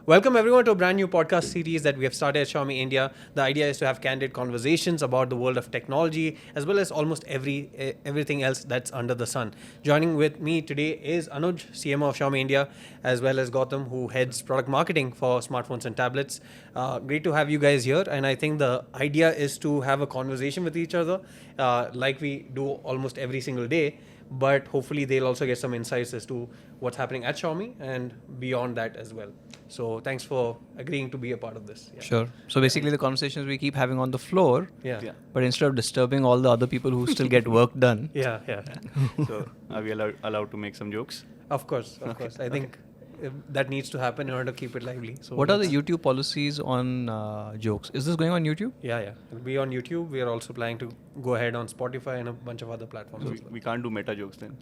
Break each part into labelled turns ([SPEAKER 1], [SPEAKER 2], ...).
[SPEAKER 1] Welcome everyone to a brand new podcast series that we have started at Xiaomi India. The idea is to have candid conversations about the world of technology as well as almost everything else that's under the sun. Joining with me today is Anuj, CMO of Xiaomi India, as well as Gautam, who heads product marketing for smartphones and tablets. Great to have you guys here, and I think the idea is to have a conversation with each other, like we do almost every single day. But hopefully they'll also get some insights as to what's happening at Xiaomi and beyond that as well. So thanks for agreeing to be a part of this.
[SPEAKER 2] Yeah. Sure. So basically the conversations we keep having on the floor, but instead of disturbing all the other people who still get work done.
[SPEAKER 1] Yeah.
[SPEAKER 3] So are we allowed to make some jokes?
[SPEAKER 1] Of course. I think that needs to happen in order to keep it lively. So
[SPEAKER 2] what are the YouTube policies on jokes? Is this going on YouTube?
[SPEAKER 1] Yeah. It'll be on YouTube. We are also planning to go ahead on Spotify and a bunch of other platforms.
[SPEAKER 3] So we can't do meta jokes then.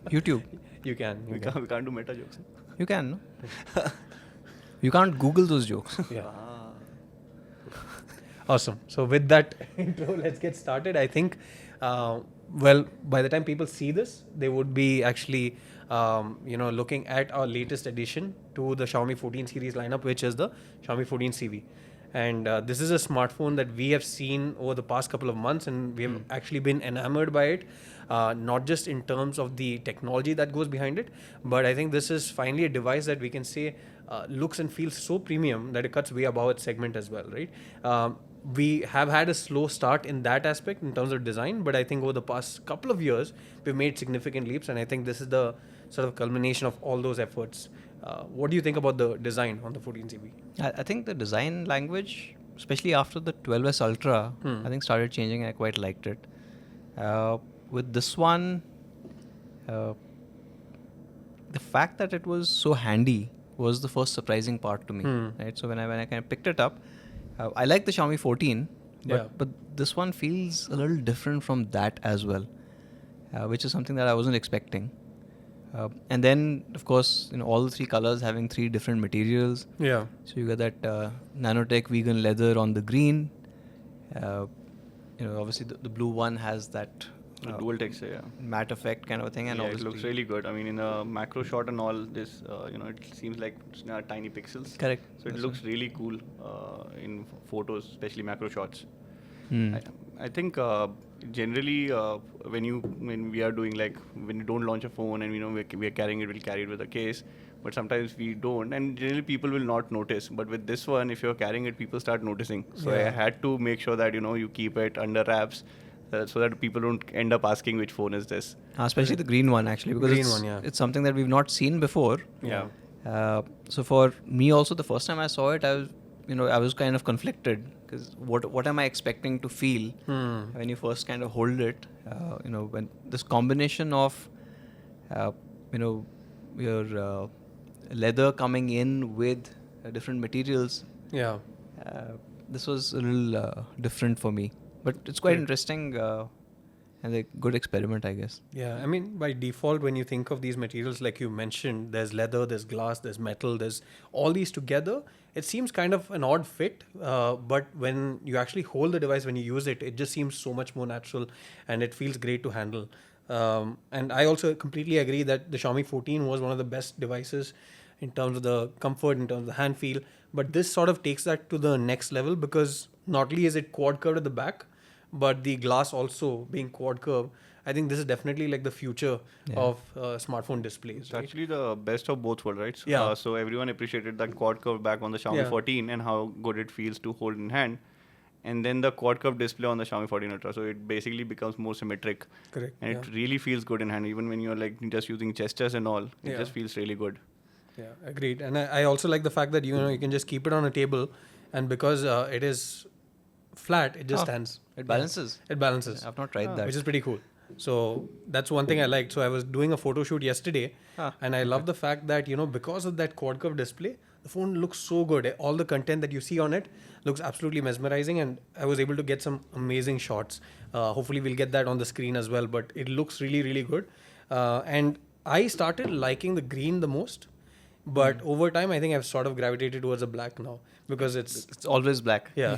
[SPEAKER 2] YouTube.
[SPEAKER 1] You can.
[SPEAKER 3] We can't do meta jokes.
[SPEAKER 2] You can, no? You can't Google those jokes.
[SPEAKER 1] Yeah. Awesome. So with that intro, let's get started. I think, by the time people see this, they would be actually, looking at our latest addition to the Xiaomi 14 series lineup, which is the Xiaomi 14 CIVI. And this is a smartphone that we have seen over the past couple of months, and we have actually been enamored by it, not just in terms of the technology that goes behind it, but I think this is finally a device that we can say looks and feels so premium that it cuts way above its segment as well, right? We have had a slow start in that aspect in terms of design, but I think over the past couple of years, we've made significant leaps, and I think this is the sort of culmination of all those efforts. What do you think about the design on the 14 CIVI?
[SPEAKER 2] I think the design language, especially after the 12S Ultra, I think started changing. I quite liked it. With this one, the fact that it was so handy was the first surprising part to me. Right. So when I kind of picked it up, I like the Xiaomi 14, but this one feels a little different from that as well, which is something that I wasn't expecting. And then, of course, all the three colors having three different materials.
[SPEAKER 1] Yeah.
[SPEAKER 2] So you got that nanotech vegan leather on the green. Obviously the blue one has that
[SPEAKER 3] dual texture,
[SPEAKER 2] matte effect kind of a thing, and
[SPEAKER 3] it looks really good. I mean, in a macro shot and all this, it seems like tiny pixels.
[SPEAKER 2] Correct.
[SPEAKER 3] So it looks really cool in photos, especially macro shots. I think generally when we are doing when you don't launch a phone and we are carrying it, we'll carry it with a case, but sometimes we don't, and generally people will not notice. But with this one, if you're carrying it, people start noticing. So I had to make sure that you keep it under wraps. So that people don't end up asking which phone is this.
[SPEAKER 2] Especially the green one, actually, because it's something that we've not seen before.
[SPEAKER 1] Yeah.
[SPEAKER 2] So for me also, the first time I saw it, I was kind of conflicted, because what am I expecting to feel when you first kind of hold it? When this combination of your leather coming in with different materials.
[SPEAKER 1] Yeah.
[SPEAKER 2] This was a little different for me. But it's quite interesting and a good experiment, I guess.
[SPEAKER 1] Yeah, I mean, by default, when you think of these materials, like you mentioned, there's leather, there's glass, there's metal, there's all these together. It seems kind of an odd fit, but when you actually hold the device, when you use it, it just seems so much more natural and it feels great to handle. And I also completely agree that the Xiaomi 14 was one of the best devices in terms of the comfort, in terms of the hand feel. But this sort of takes that to the next level, because not only is it quad curved at the back, but the glass also being quad curve. I think this is definitely like the future of smartphone displays.
[SPEAKER 3] It's actually the best of both worlds, right?
[SPEAKER 1] Yeah.
[SPEAKER 3] So everyone appreciated that quad curve back on the Xiaomi 14 and how good it feels to hold in hand. And then the quad curve display on the Xiaomi 14 Ultra. So it basically becomes more symmetric.
[SPEAKER 1] Correct.
[SPEAKER 3] And it really feels good in hand. Even when you're just using gestures and all, it just feels really good.
[SPEAKER 1] Yeah, agreed. And I also like the fact that you can just keep it on a table, and because it is flat, it just stands.
[SPEAKER 2] It balances.
[SPEAKER 1] It balances.
[SPEAKER 2] I've not tried that.
[SPEAKER 1] Which is pretty cool. So that's one thing I liked. So I was doing a photo shoot yesterday, and I love the fact that, because of that quad curve display, the phone looks so good. All the content that you see on it looks absolutely mesmerizing, and I was able to get some amazing shots. Hopefully we'll get that on the screen as well, but it looks really, really good. And I started liking the green the most. But over time, I think I've sort of gravitated towards the black now, because it's
[SPEAKER 2] always black.
[SPEAKER 1] Yeah.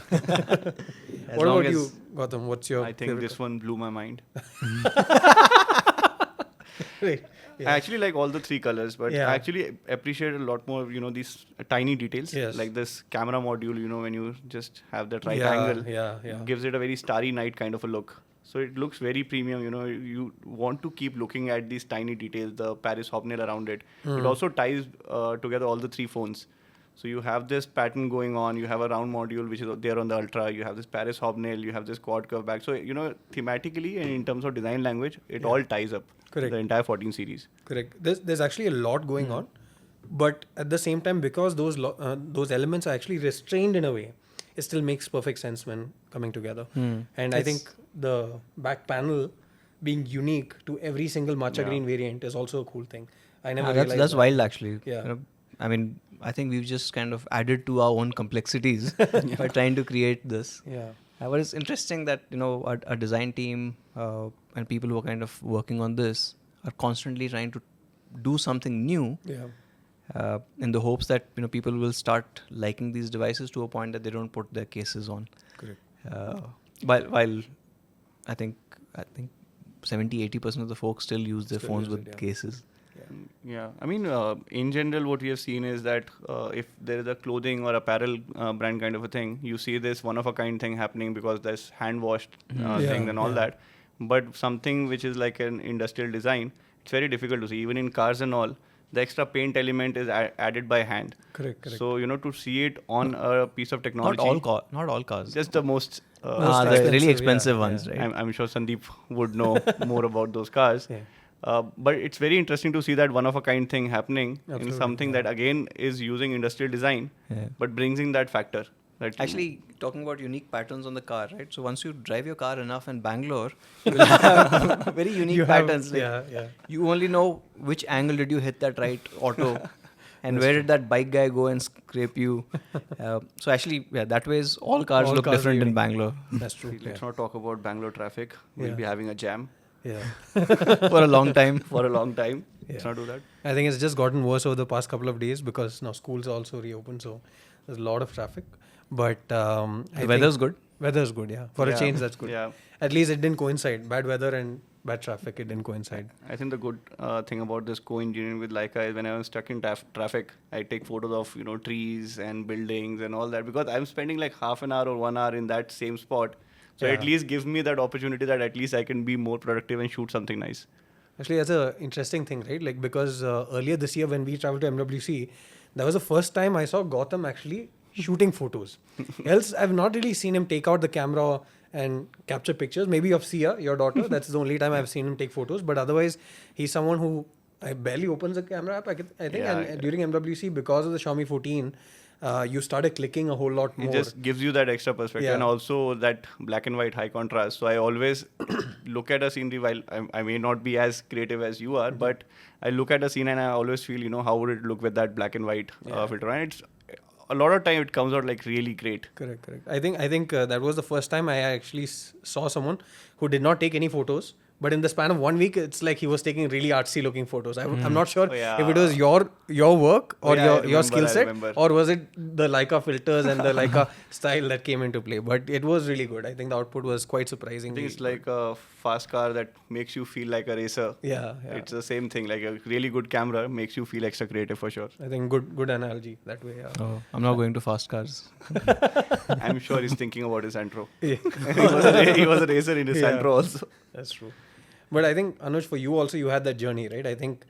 [SPEAKER 1] What about you, Gautam? What's your
[SPEAKER 3] I think
[SPEAKER 1] favorite
[SPEAKER 3] this one blew my mind.
[SPEAKER 1] Right.
[SPEAKER 3] I
[SPEAKER 1] Yeah.
[SPEAKER 3] actually like all the three colors, but
[SPEAKER 1] Yeah.
[SPEAKER 3] I actually appreciate a lot more, these tiny details.
[SPEAKER 1] Yes.
[SPEAKER 3] Like this camera module, when you just have that right
[SPEAKER 1] Yeah,
[SPEAKER 3] angle,
[SPEAKER 1] yeah.
[SPEAKER 3] gives it a very starry night kind of a look. So it looks very premium, you want to keep looking at these tiny details, the Paris hobnail around it. It also ties together all the three phones. So you have this pattern going on, you have a round module which is there on the Ultra, you have this Paris hobnail, you have this quad curve back. So, thematically and in terms of design language, it all ties up.
[SPEAKER 1] Correct.
[SPEAKER 3] The entire 14 series.
[SPEAKER 1] Correct. There's actually a lot going on, but at the same time, because those elements are actually restrained in a way, it still makes perfect sense when coming together. And I think the back panel being unique to every single matcha green variant is also a cool thing. I never realized
[SPEAKER 2] that's
[SPEAKER 1] that.
[SPEAKER 2] wild actually.
[SPEAKER 1] Yeah.
[SPEAKER 2] I mean, I think we've just kind of added to our own complexities by trying to create this.
[SPEAKER 1] Yeah.
[SPEAKER 2] But it's interesting that a design team and people who are kind of working on this are constantly trying to do something new.
[SPEAKER 1] Yeah.
[SPEAKER 2] In the hopes that people will start liking these devices to a point that they don't put their cases on.
[SPEAKER 1] Correct.
[SPEAKER 2] While I think 70-80% of the folks still use their
[SPEAKER 1] Still
[SPEAKER 2] phones
[SPEAKER 1] use
[SPEAKER 2] with
[SPEAKER 1] it, yeah.
[SPEAKER 2] cases.
[SPEAKER 3] Yeah, I mean, in general, what we have seen is that if there is a clothing or apparel brand kind of a thing, you see this one-of-a-kind thing happening because there's hand-washed things and all that. But something which is like an industrial design, it's very difficult to see. Even in cars and all, the extra paint element is added by hand.
[SPEAKER 1] Correct.
[SPEAKER 3] So, to see it on a piece of technology.
[SPEAKER 2] Not all cars.
[SPEAKER 3] Just the most...
[SPEAKER 1] Most
[SPEAKER 2] the
[SPEAKER 1] expensive,
[SPEAKER 2] really
[SPEAKER 1] yeah,
[SPEAKER 2] expensive
[SPEAKER 1] yeah.
[SPEAKER 2] ones, right?
[SPEAKER 3] I'm sure Sandeep would know more about those cars.
[SPEAKER 1] Yeah.
[SPEAKER 3] But it's very interesting to see that one-of-a-kind thing happening in
[SPEAKER 1] Absolutely,
[SPEAKER 3] something that, again, is using industrial design, but brings in that factor. That
[SPEAKER 2] Actually, talking about unique patterns on the car, right? So once you drive your car enough in Bangalore, you will have very unique
[SPEAKER 1] You have-
[SPEAKER 2] patterns. Like
[SPEAKER 1] yeah.
[SPEAKER 2] You only know which angle did you hit that right auto, and where did that bike guy go and scrape you. So actually, that way is all cars
[SPEAKER 1] All
[SPEAKER 2] look
[SPEAKER 1] cars are
[SPEAKER 2] different in
[SPEAKER 1] unique.
[SPEAKER 2] Bangalore
[SPEAKER 1] That's true.
[SPEAKER 3] Let's not talk about Bangalore traffic. We'll
[SPEAKER 1] Yeah.
[SPEAKER 3] be having a jam
[SPEAKER 1] Yeah.
[SPEAKER 2] for a long time.
[SPEAKER 3] for a long time. Let's
[SPEAKER 1] Yeah.
[SPEAKER 3] not do that.
[SPEAKER 1] I think it's just gotten worse over the past couple of days because now schools are also reopened, so there's a lot of traffic. But
[SPEAKER 2] The weather's good.
[SPEAKER 1] Weather's good, yeah. For a
[SPEAKER 3] Yeah.
[SPEAKER 1] change, that's good.
[SPEAKER 3] Yeah.
[SPEAKER 1] At least it didn't coincide. Bad weather and bad traffic, it didn't coincide.
[SPEAKER 3] I think the good thing about this co-engineering with Leica is when I was stuck in traffic, I take photos of trees and buildings and all that because I'm spending like half an hour or 1 hour in that same spot. So
[SPEAKER 1] Yeah.
[SPEAKER 3] at least gives me that opportunity that at least I can be more productive and shoot something nice.
[SPEAKER 1] Actually, that's an interesting thing, right? Like because earlier this year when we traveled to MWC, that was the first time I saw Gautam actually shooting photos. Else, I've not really seen him take out the camera and capture pictures. Maybe of Sia, your daughter. That's the only time I've seen him take photos. But otherwise, he's someone who barely opens a camera app. I think,
[SPEAKER 3] Yeah,
[SPEAKER 1] and during MWC, because of the Xiaomi 14, you started clicking a whole lot more.
[SPEAKER 3] It just gives you that extra perspective
[SPEAKER 1] Yeah.
[SPEAKER 3] and also that black and white high contrast. So I always look at a scenery while I may not be as creative as you are, but I look at a scene and I always feel, how would it look with that black and white filter? And it's a lot of time it comes out like really great.
[SPEAKER 1] Correct. I think that was the first time I actually saw someone who did not take any photos. But in the span of 1 week, it's like he was taking really artsy looking photos. I'm not sure
[SPEAKER 3] Oh, yeah.
[SPEAKER 1] if it was your work or
[SPEAKER 3] I
[SPEAKER 1] your skill set,
[SPEAKER 3] remember.
[SPEAKER 1] or was it the Leica filters and the Leica style that came into play. But it was really good. I think the output was quite surprising.
[SPEAKER 3] I think it's like a fast car that makes you feel like a racer.
[SPEAKER 1] Yeah.
[SPEAKER 3] It's the same thing. Like a really good camera makes you feel extra creative for sure.
[SPEAKER 1] I think good analogy that way. Yeah.
[SPEAKER 2] Oh, I'm not going to fast cars.
[SPEAKER 3] I'm sure he's thinking about his Santro.
[SPEAKER 1] Yeah.
[SPEAKER 3] he was a racer in his
[SPEAKER 1] Yeah.
[SPEAKER 3] Santro also.
[SPEAKER 1] That's true. But I think, Anuj, for you also, you had that journey, right? I think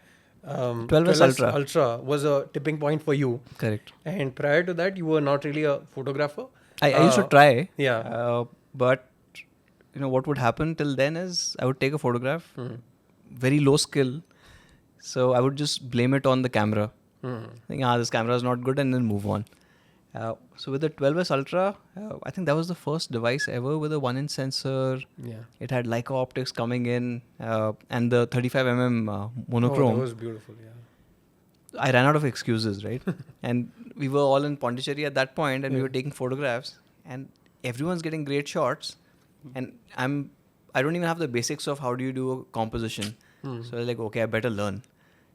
[SPEAKER 2] 12S
[SPEAKER 1] Ultra was a tipping point for you.
[SPEAKER 2] Correct.
[SPEAKER 1] And prior to that, you were not really a photographer.
[SPEAKER 2] I used to try.
[SPEAKER 1] Yeah.
[SPEAKER 2] But what would happen till then is I would take a photograph, very low skill. So I would just blame it on the camera. Think, this camera is not good, and then move on. So with the 12S Ultra, I think that was the first device ever with a 1-inch sensor.
[SPEAKER 1] Yeah.
[SPEAKER 2] It had Leica optics coming in, and the 35mm monochrome.
[SPEAKER 1] Oh, that was beautiful, yeah.
[SPEAKER 2] I ran out of excuses, right? And we were all in Pondicherry at that point, and we were taking photographs, and everyone's getting great shots, and I don't even have the basics of how do you do a composition. So I was like, okay, I better learn.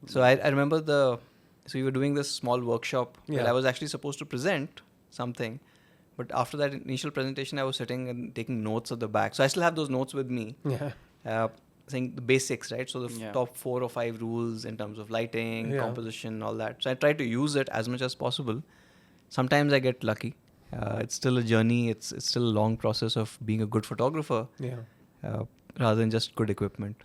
[SPEAKER 2] So I remember so we were doing this small workshop where I was actually supposed to present something, but after that initial presentation, I was sitting and taking notes at the back. So I still have those notes with me.
[SPEAKER 1] Yeah.
[SPEAKER 2] saying the basics, right? So the
[SPEAKER 3] Yeah.
[SPEAKER 2] top 4 or 5 rules in terms of lighting,
[SPEAKER 1] Yeah.
[SPEAKER 2] composition, all that. So I try to use it as much as possible. Sometimes I get lucky. It's still a journey. It's still a long process of being a good photographer,
[SPEAKER 1] Yeah.
[SPEAKER 2] rather than just good equipment.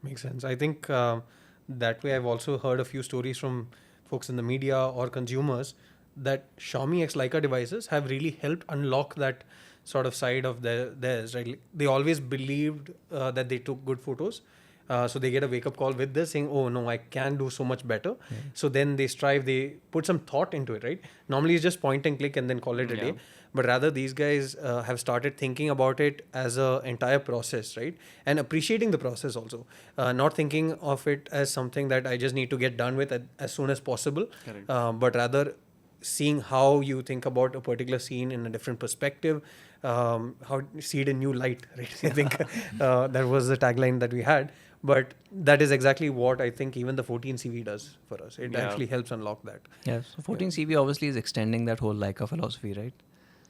[SPEAKER 1] Makes sense. I think that way I've also heard a few stories from folks in the media or consumers that Xiaomi X Leica devices have really helped unlock that sort of side of theirs. Right? Like, they always believed that they took good photos. So they get a wake up call with this saying, oh no, I can do so much better. So then they strive, they put some thought into it, right? Normally it's just point and click and then call it a
[SPEAKER 3] Yeah.
[SPEAKER 1] day. But rather these guys have started thinking about it as a entire process, right? And appreciating the process also. Not thinking of it as something that I just need to get done with as soon as possible.
[SPEAKER 3] Correct.
[SPEAKER 1] But rather seeing how you think about a particular scene in a different perspective, how see it in new light, right? I think that was the tagline that we had. But that is exactly what I think even the 14 CV does for us. It
[SPEAKER 3] Yeah.
[SPEAKER 1] actually helps unlock that.
[SPEAKER 2] Yeah, so 14 CV obviously is extending that whole Leica philosophy, right?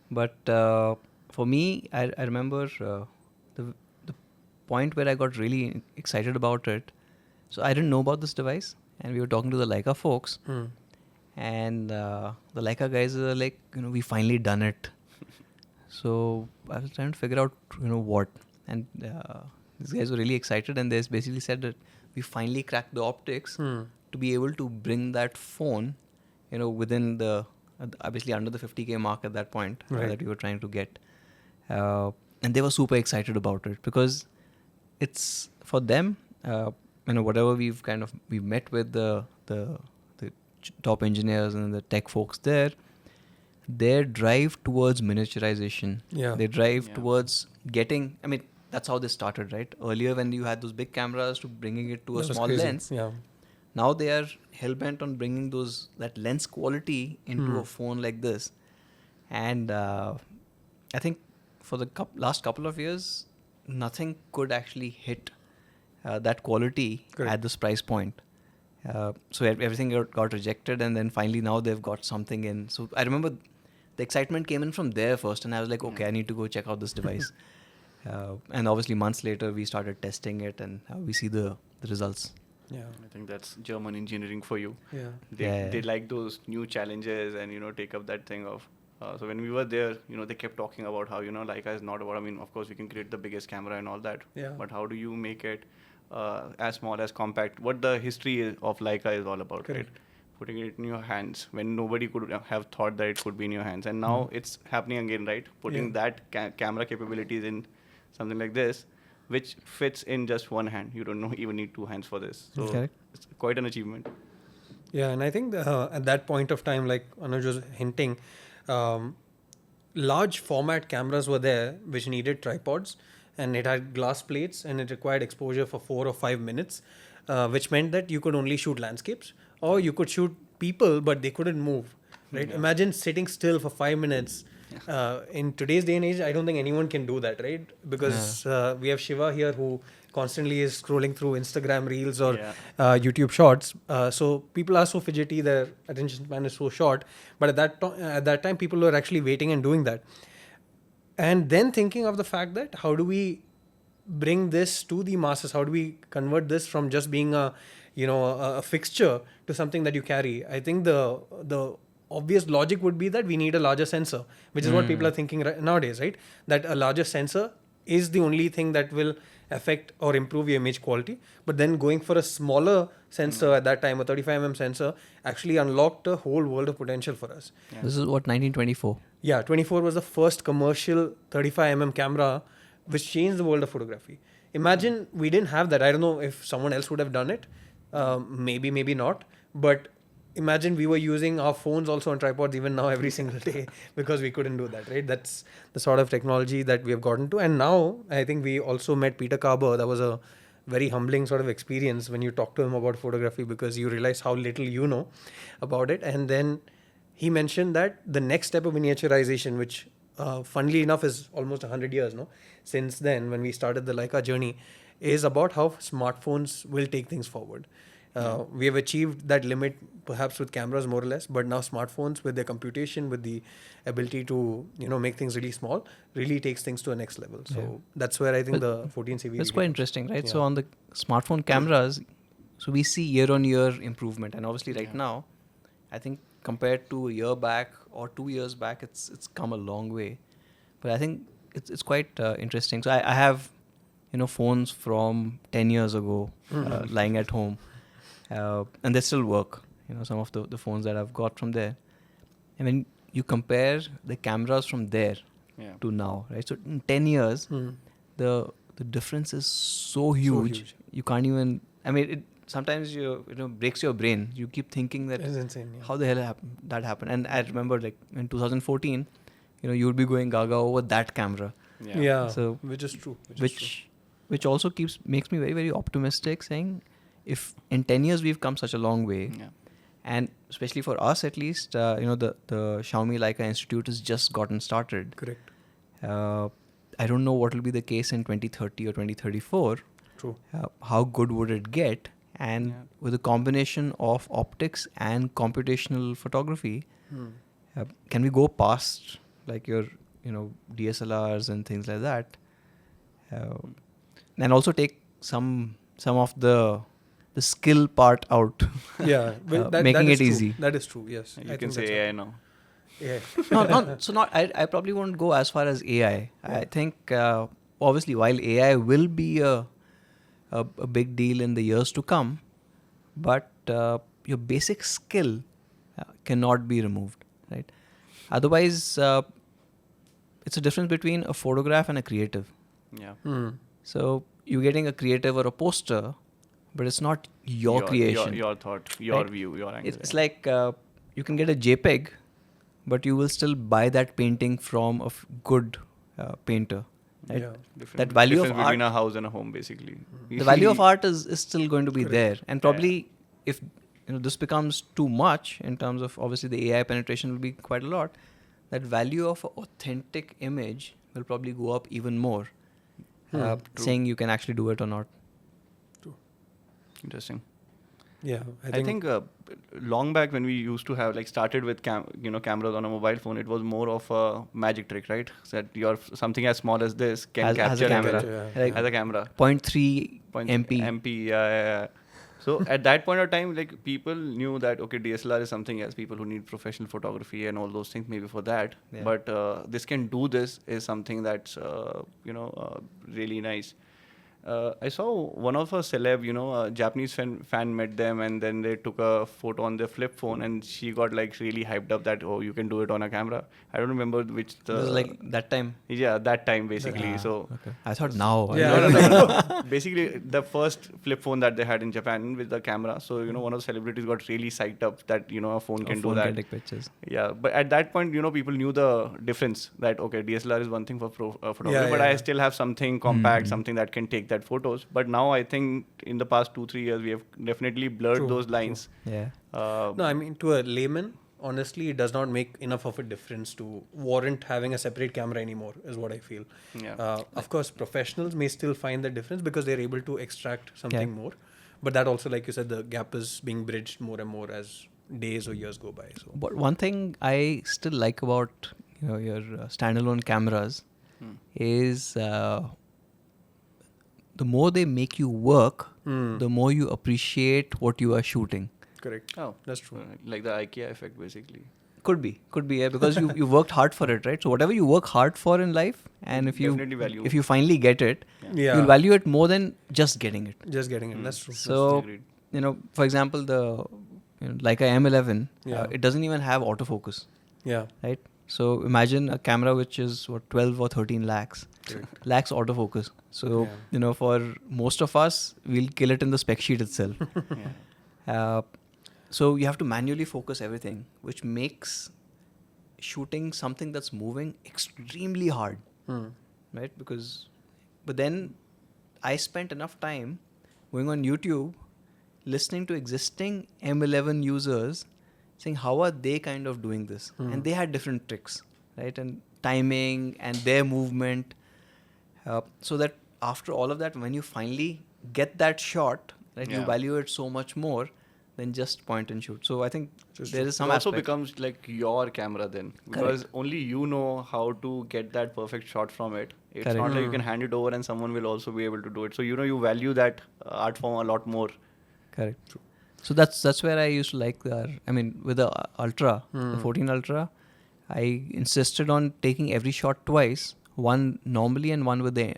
[SPEAKER 2] But for me, I remember the point where I got really excited about it. So I didn't know about this device, and we were talking to the Leica folks, and the Leica guys are like, we finally done it. So I was trying to figure out, what, and these guys were really excited, and they basically said that we finally cracked the optics to be able to bring that phone, within the obviously under the 50K mark at that point that we were trying to get, and they were super excited about it because it's for them. Whatever we've met with the top engineers and the tech folks there, their drive towards miniaturization, their drive towards getting, that's how they started, right? Earlier when you had those big cameras to bringing it to a small lens, now they are hell-bent on bringing that lens quality into a phone like this. And I think for the last couple of years, nothing could actually hit that quality at this price point. So everything got rejected, and then finally now they've got something in. So I remember the excitement came in from there first, and I was like, okay, I need to go check out this device. And obviously months later we started testing it, and we see the results.
[SPEAKER 1] Yeah,
[SPEAKER 3] I think that's German engineering for you.
[SPEAKER 1] Yeah.
[SPEAKER 3] They like those new challenges and take up that thing of. So when we were there, they kept talking about how Leica is not about. Of course we can create the biggest camera and all that.
[SPEAKER 1] Yeah.
[SPEAKER 3] But how do you make it as small, as compact? What the history of Leica is all about, right? Putting it in your hands when nobody could have thought that it could be in your hands, and now it's happening again, right? Putting that camera capabilities in something like this, which fits in just one hand. You don't even need two hands for this. So it's quite an achievement.
[SPEAKER 1] Yeah, and I think at that point of time, like Anuj was hinting, large format cameras were there which needed tripods, and it had glass plates, and it required exposure for 4 or 5 minutes, which meant that you could only shoot landscapes, or you could shoot people, but they couldn't move. Right? Imagine sitting still for 5 minutes. In today's day and age, I don't think anyone can do that, right? Because we have Shiva here who constantly is scrolling through Instagram reels or YouTube shorts. So people are so fidgety, their attention span is so short. But at that time, people were actually waiting and doing that. And then thinking of the fact that how do we bring this to the masses? How do we convert this from just being a fixture to something that you carry? I think the obvious logic would be that we need a larger sensor, which is what people are thinking nowadays, right? That a larger sensor is the only thing that will affect or improve your image quality. But then going for a smaller sensor at that time, a 35mm sensor, actually unlocked a whole world of potential for us.
[SPEAKER 2] This is what, 1924?
[SPEAKER 1] Yeah, 24 was the first commercial 35mm camera which changed the world of photography. Imagine we didn't have that. I don't know if someone else would have done it. Maybe, maybe not. But imagine we were using our phones also on tripods even now every single day because we couldn't do that, right? That's the sort of technology that we have gotten to. And now I think we also met Peter Carber. That was a very humbling sort of experience when you talk to him about photography because you realize how little you know about it. And then he mentioned that the next step of miniaturization, which funnily enough is almost 100 years since then when we started the Leica journey, is about how smartphones will take things forward. We have achieved that limit perhaps with cameras more or less, but now smartphones with their computation, with the ability to make things really small, really takes things to a next level. So that's where I think the 14 CV.
[SPEAKER 2] That's
[SPEAKER 1] really
[SPEAKER 2] quite
[SPEAKER 1] comes.
[SPEAKER 2] interesting, right?
[SPEAKER 1] Yeah.
[SPEAKER 2] So on the smartphone cameras, so we see year-on-year improvement, and obviously right now, I think compared to a year back or 2 years back, it's come a long way. But I think it's quite interesting. So I have phones from 10 years ago lying at home, and they still work. Some of the phones that I've got from there, and when you compare the cameras from there to now, right? So in 10 years, the difference is so huge. You can't even. I mean, it sometimes breaks your brain. You keep thinking that
[SPEAKER 1] It's insane. Yeah.
[SPEAKER 2] how the hell that happened. And I remember like in 2014, you would be going gaga over that camera.
[SPEAKER 1] Yeah.
[SPEAKER 2] So
[SPEAKER 1] which is true.
[SPEAKER 2] Which also makes me very, very optimistic, saying if in 10 years we've come such a long way, and especially for us at least, the Xiaomi Leica Institute has just gotten started.
[SPEAKER 1] Correct.
[SPEAKER 2] I don't know what will be the case in 2030 or 2034.
[SPEAKER 1] True.
[SPEAKER 2] How good would it get? And with a combination of optics and computational photography, can we go past like your DSLRs and things like that, and also take some of the skill part out?
[SPEAKER 1] Yeah,
[SPEAKER 2] making
[SPEAKER 1] that is
[SPEAKER 2] it
[SPEAKER 1] true.
[SPEAKER 2] easy.
[SPEAKER 1] That is true. Yes,
[SPEAKER 3] You can say AI now.
[SPEAKER 1] Yeah.
[SPEAKER 2] I probably won't go as far as AI. I think obviously while AI will be a big deal in the years to come, but your basic skill cannot be removed, right? Otherwise, it's a difference between a photograph and a creative.
[SPEAKER 3] Yeah.
[SPEAKER 2] So you're getting a creative or a poster, but it's not your creation.
[SPEAKER 3] Your thought, your
[SPEAKER 2] Right?
[SPEAKER 3] view, your angle.
[SPEAKER 2] It's like you can get a JPEG, but you will still buy that painting from a good painter. Right?
[SPEAKER 1] Yeah.
[SPEAKER 2] That value of
[SPEAKER 3] difference between a house and a home, basically.
[SPEAKER 2] The value of art is still going to be
[SPEAKER 1] Correct.
[SPEAKER 2] there, and probably if this becomes too much in terms of obviously the AI penetration will be quite a lot, that value of an authentic image will probably go up even more. Saying you can actually do it or not.
[SPEAKER 1] True.
[SPEAKER 3] Interesting.
[SPEAKER 1] Yeah,
[SPEAKER 3] I think long back when we used to have started with cameras on a mobile phone, it was more of a magic trick, right? So that something as small as this can capture
[SPEAKER 2] as a camera.
[SPEAKER 1] Capture,
[SPEAKER 3] as a camera.
[SPEAKER 2] 0.3 MP.
[SPEAKER 3] MP, yeah. So at that point of time, people knew that DSLR is something else. People who need professional photography and all those things, maybe for that.
[SPEAKER 2] Yeah.
[SPEAKER 3] But this can do this is something that's really nice. I saw one of a celeb, a Japanese fan met them, and then they took a photo on their flip phone, and she got really hyped up that you can do it on a camera. I don't remember which
[SPEAKER 2] It was like that time.
[SPEAKER 3] Yeah, that time basically. So
[SPEAKER 2] Okay. I thought now.
[SPEAKER 1] Yeah.
[SPEAKER 3] no. Basically, the first flip phone that they had in Japan with the camera. So one of the celebrities got really psyched up that a phone can do that.
[SPEAKER 2] Can take pictures.
[SPEAKER 3] Yeah, but at that point, people knew the difference that DSLR is one thing for photography,
[SPEAKER 1] Yeah,
[SPEAKER 3] but
[SPEAKER 1] yeah.
[SPEAKER 3] I still have something compact, something that can take that photos. But now I think in the past 2-3 years we have definitely blurred those lines.
[SPEAKER 2] Yeah.
[SPEAKER 1] No, I mean, to a layman, honestly, it does not make enough of a difference to warrant having a separate camera anymore, is what I feel.
[SPEAKER 3] Yeah.
[SPEAKER 1] Of course, professionals may still find the difference because they're able to extract something more. But that also, like you said, the gap is being bridged more and more as days or years go by. So,
[SPEAKER 2] But one thing I still like about your standalone cameras is the more they make you work, the more you appreciate what you are shooting.
[SPEAKER 1] correct.
[SPEAKER 3] Oh,
[SPEAKER 1] That's true.
[SPEAKER 3] like the IKEA effect, basically.
[SPEAKER 2] Could be, yeah, because you worked hard for it, right? So whatever you work hard for in life, and if
[SPEAKER 3] Definitely value.
[SPEAKER 2] you finally get it,
[SPEAKER 1] Yeah.
[SPEAKER 2] you'll value it more than just getting it.
[SPEAKER 1] Just getting it. That's true.
[SPEAKER 2] So
[SPEAKER 3] Agreed.
[SPEAKER 2] for example, the Leica M11,
[SPEAKER 1] Yeah.
[SPEAKER 2] it doesn't even have autofocus,
[SPEAKER 1] Yeah.
[SPEAKER 2] right? So imagine a camera which is 12 or 13 lakhs.
[SPEAKER 1] Correct.
[SPEAKER 2] Lacks autofocus. So for most of us, we'll kill it in the spec sheet itself. So you have to manually focus everything, which makes shooting something that's moving extremely hard, right? But then I spent enough time going on YouTube, listening to existing M11 users, saying how are they kind of doing this, and they had different tricks, right? And timing and their movement, so that after all of that, when you finally get that shot, right?
[SPEAKER 3] Yeah.
[SPEAKER 2] You value it so much more than just point and shoot. So I think there is some
[SPEAKER 3] it also
[SPEAKER 2] aspect.
[SPEAKER 3] becomes like your camera then, because only you know how to get that perfect shot from it. It's
[SPEAKER 2] Correct.
[SPEAKER 3] not like you can hand it over and someone will also be able to do it. So you value that art form a lot more.
[SPEAKER 2] Correct. So that's where I used to like with the Ultra, the 14 Ultra, I insisted on taking every shot twice, one normally and one with the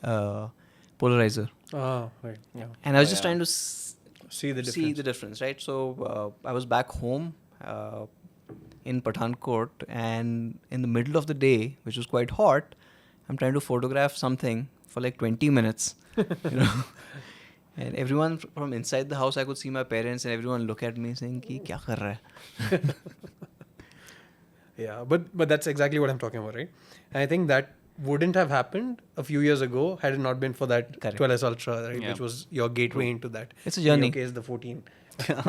[SPEAKER 2] polarizer.
[SPEAKER 1] Ah, right. Yeah.
[SPEAKER 2] And I was
[SPEAKER 3] Oh,
[SPEAKER 2] just
[SPEAKER 3] yeah.
[SPEAKER 2] trying to
[SPEAKER 1] See the
[SPEAKER 2] see
[SPEAKER 1] difference.
[SPEAKER 2] the difference, right? So I was back home in Pathankot, and in the middle of the day, which was quite hot, I'm trying to photograph something for like 20 minutes, you know. And everyone from inside the house, I could see my parents, and everyone look at me saying, "Ki kya kar raha hai?"
[SPEAKER 1] Yeah, but that's exactly what I'm talking about, right? And I think that wouldn't have happened a few years ago had it not been for that
[SPEAKER 2] Correct.
[SPEAKER 1] 12S Ultra, right?
[SPEAKER 3] Yeah.
[SPEAKER 1] Which was your gateway into that.
[SPEAKER 2] It's a
[SPEAKER 1] In your
[SPEAKER 2] journey.
[SPEAKER 1] case, the 14,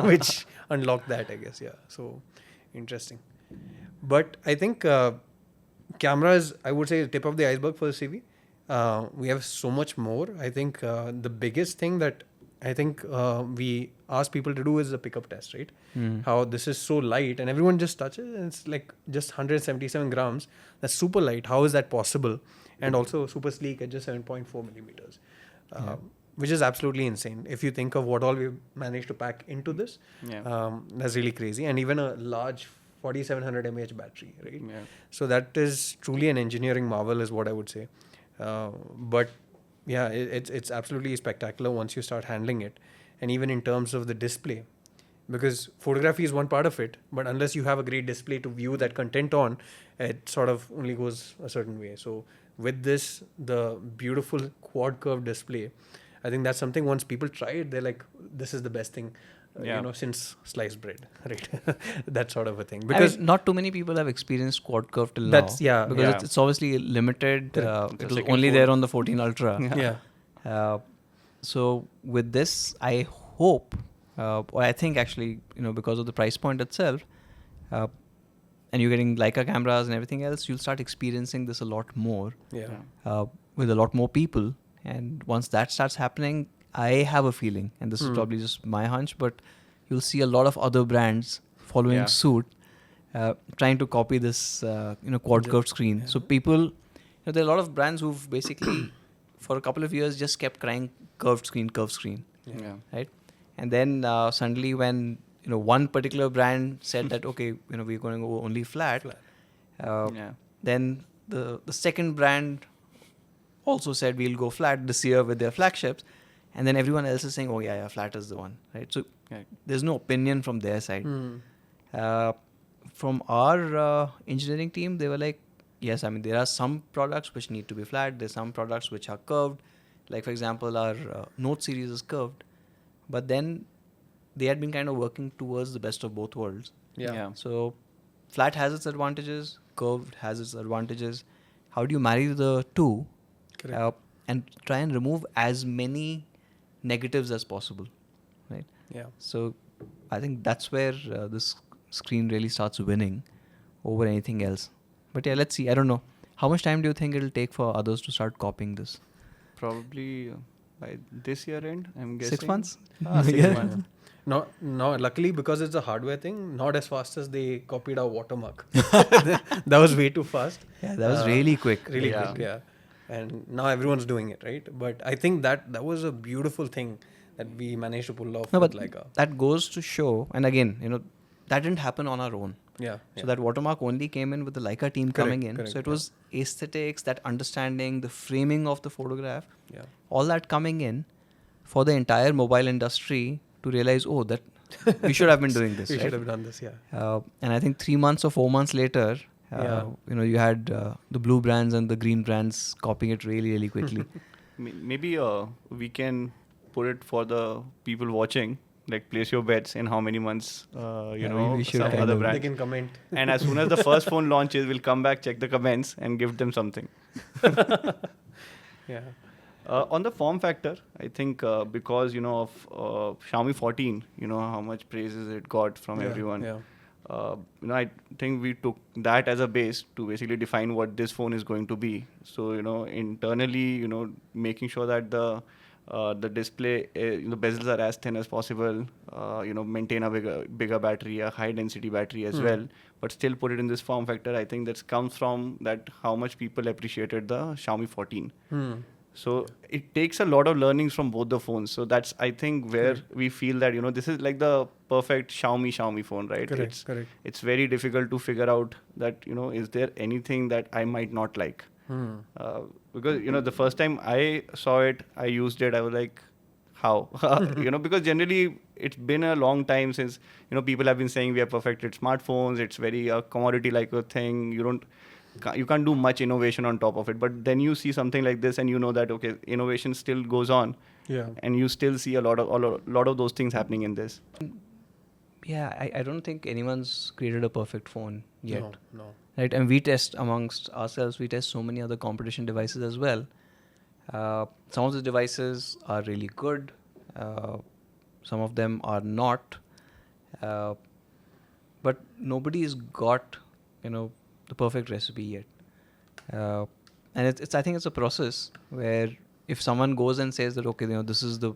[SPEAKER 1] which unlocked that, I guess. Yeah. So interesting. But I think cameras, I would say, the tip of the iceberg for the CV. We have so much more. I think the biggest thing that I think we ask people to do is the pickup test, right? How this is so light and everyone just touches and it's like just 177 grams. That's super light. How is that possible? And also super sleek at just 7.4 millimeters, which is absolutely insane. If you think of what all we've managed to pack into this, that's really crazy. And even a large 4700 mAh battery, right?
[SPEAKER 3] Yeah.
[SPEAKER 1] So that is truly an engineering marvel, is what I would say. But yeah, it's absolutely spectacular once you start handling it, and even in terms of the display, because photography is one part of it, but unless you have a great display to view that content on, it sort of only goes a certain way. So with this, the beautiful quad curve display, I think that's something once people try it, they're like, this is the best thing. Since sliced bread, right? That sort of a thing. Because
[SPEAKER 2] not too many people have experienced quad curve till
[SPEAKER 1] that's
[SPEAKER 2] now. Because
[SPEAKER 3] yeah.
[SPEAKER 2] it's obviously limited.
[SPEAKER 3] The
[SPEAKER 2] It was
[SPEAKER 3] second
[SPEAKER 2] only
[SPEAKER 3] phone.
[SPEAKER 2] there on the 14 Ultra.
[SPEAKER 1] yeah.
[SPEAKER 2] So with this, I hope, or I think actually, because of the price point itself, and you're getting Leica cameras and everything else, you'll start experiencing this a lot more with a lot more people. And once that starts happening, I have a feeling, and this is probably just my hunch, but you'll see a lot of other brands following suit, trying to copy this, quad curved screen.
[SPEAKER 1] Yeah.
[SPEAKER 2] So people, there are a lot of brands who've basically, for a couple of years, just kept crying curved screen,
[SPEAKER 3] Yeah.
[SPEAKER 2] right? And then suddenly, when one particular brand said that, okay, we're going to go only flat. Then the second brand also said we'll go flat this year with their flagships, and then everyone else is saying, oh yeah, flat is the one, right? So there's no opinion from their side. From our engineering team, they were like, yes, there are some products which need to be flat, there's some products which are curved, like for example our Note series is curved, but then they had been kind of working towards the best of both worlds. So flat has its advantages, curved has its advantages. How do you marry the two? And try and remove as many negatives as possible, right? So I think that's where this screen really starts winning over anything else. But yeah, let's see. I don't know. How much time do you think it'll take for others to start copying this?
[SPEAKER 3] Probably by this year end, I'm guessing.
[SPEAKER 2] 6 months?
[SPEAKER 3] 6 months.
[SPEAKER 1] No, luckily, because it's a hardware thing, not as fast as they copied our watermark. That was way too fast.
[SPEAKER 2] Yeah, that was really quick.
[SPEAKER 1] Really quick, yeah. And now everyone's doing it, right? But I think that was a beautiful thing that we managed to pull off.
[SPEAKER 2] No, but
[SPEAKER 1] like
[SPEAKER 2] that goes to show, and again, that didn't happen on our own. So that watermark only came in with the Leica team coming in. So it was aesthetics, that understanding, the framing of the photograph, all that coming in for the entire mobile industry to realize, oh, that we should have been doing this.
[SPEAKER 1] We
[SPEAKER 2] right?
[SPEAKER 1] should have done this,
[SPEAKER 2] And I think 3 months or 4 months later, you had the blue brands and the green brands copying it really, really quickly.
[SPEAKER 3] Maybe we can put it for the people watching. Like, place your bets in how many months,
[SPEAKER 2] we should
[SPEAKER 3] some
[SPEAKER 2] kind
[SPEAKER 3] other
[SPEAKER 2] of-
[SPEAKER 3] brands.
[SPEAKER 1] They can comment.
[SPEAKER 3] And as soon as the first phone launches, we'll come back, check the comments, and give them something. On the form factor, I think because of Xiaomi 14, how much praises it got from everyone. I think we took that as a base to basically define what this phone is going to be. So internally, making sure that the The display, the bezels are as thin as possible. Maintain a bigger battery, a high density battery as well, but still put it in this form factor. I think that comes from that how much people appreciated the Xiaomi 14. So it takes a lot of learnings from both the phones. So that's, I think, where we feel that, this is like the perfect Xiaomi phone, right?
[SPEAKER 1] Correct.
[SPEAKER 3] It's very difficult to figure out that, is there anything that I might not like? Because, the first time I saw it, I used it, I was like, how? Because generally it's been a long time since, people have been saying we have perfected smartphones. It's very commodity like a thing. You can't do much innovation on top of it. But then you see something like this and you know that, okay, innovation still goes on.
[SPEAKER 1] Yeah.
[SPEAKER 3] And you still see a lot of those things happening in this.
[SPEAKER 2] Yeah, I don't think anyone's created a perfect phone yet.
[SPEAKER 1] No.
[SPEAKER 2] Right, and we test amongst ourselves. We test so many other competition devices as well. Some of the devices are really good. Some of them are not. But nobody's got, the perfect recipe yet. And I think it's a process where if someone goes and says that, okay, this is the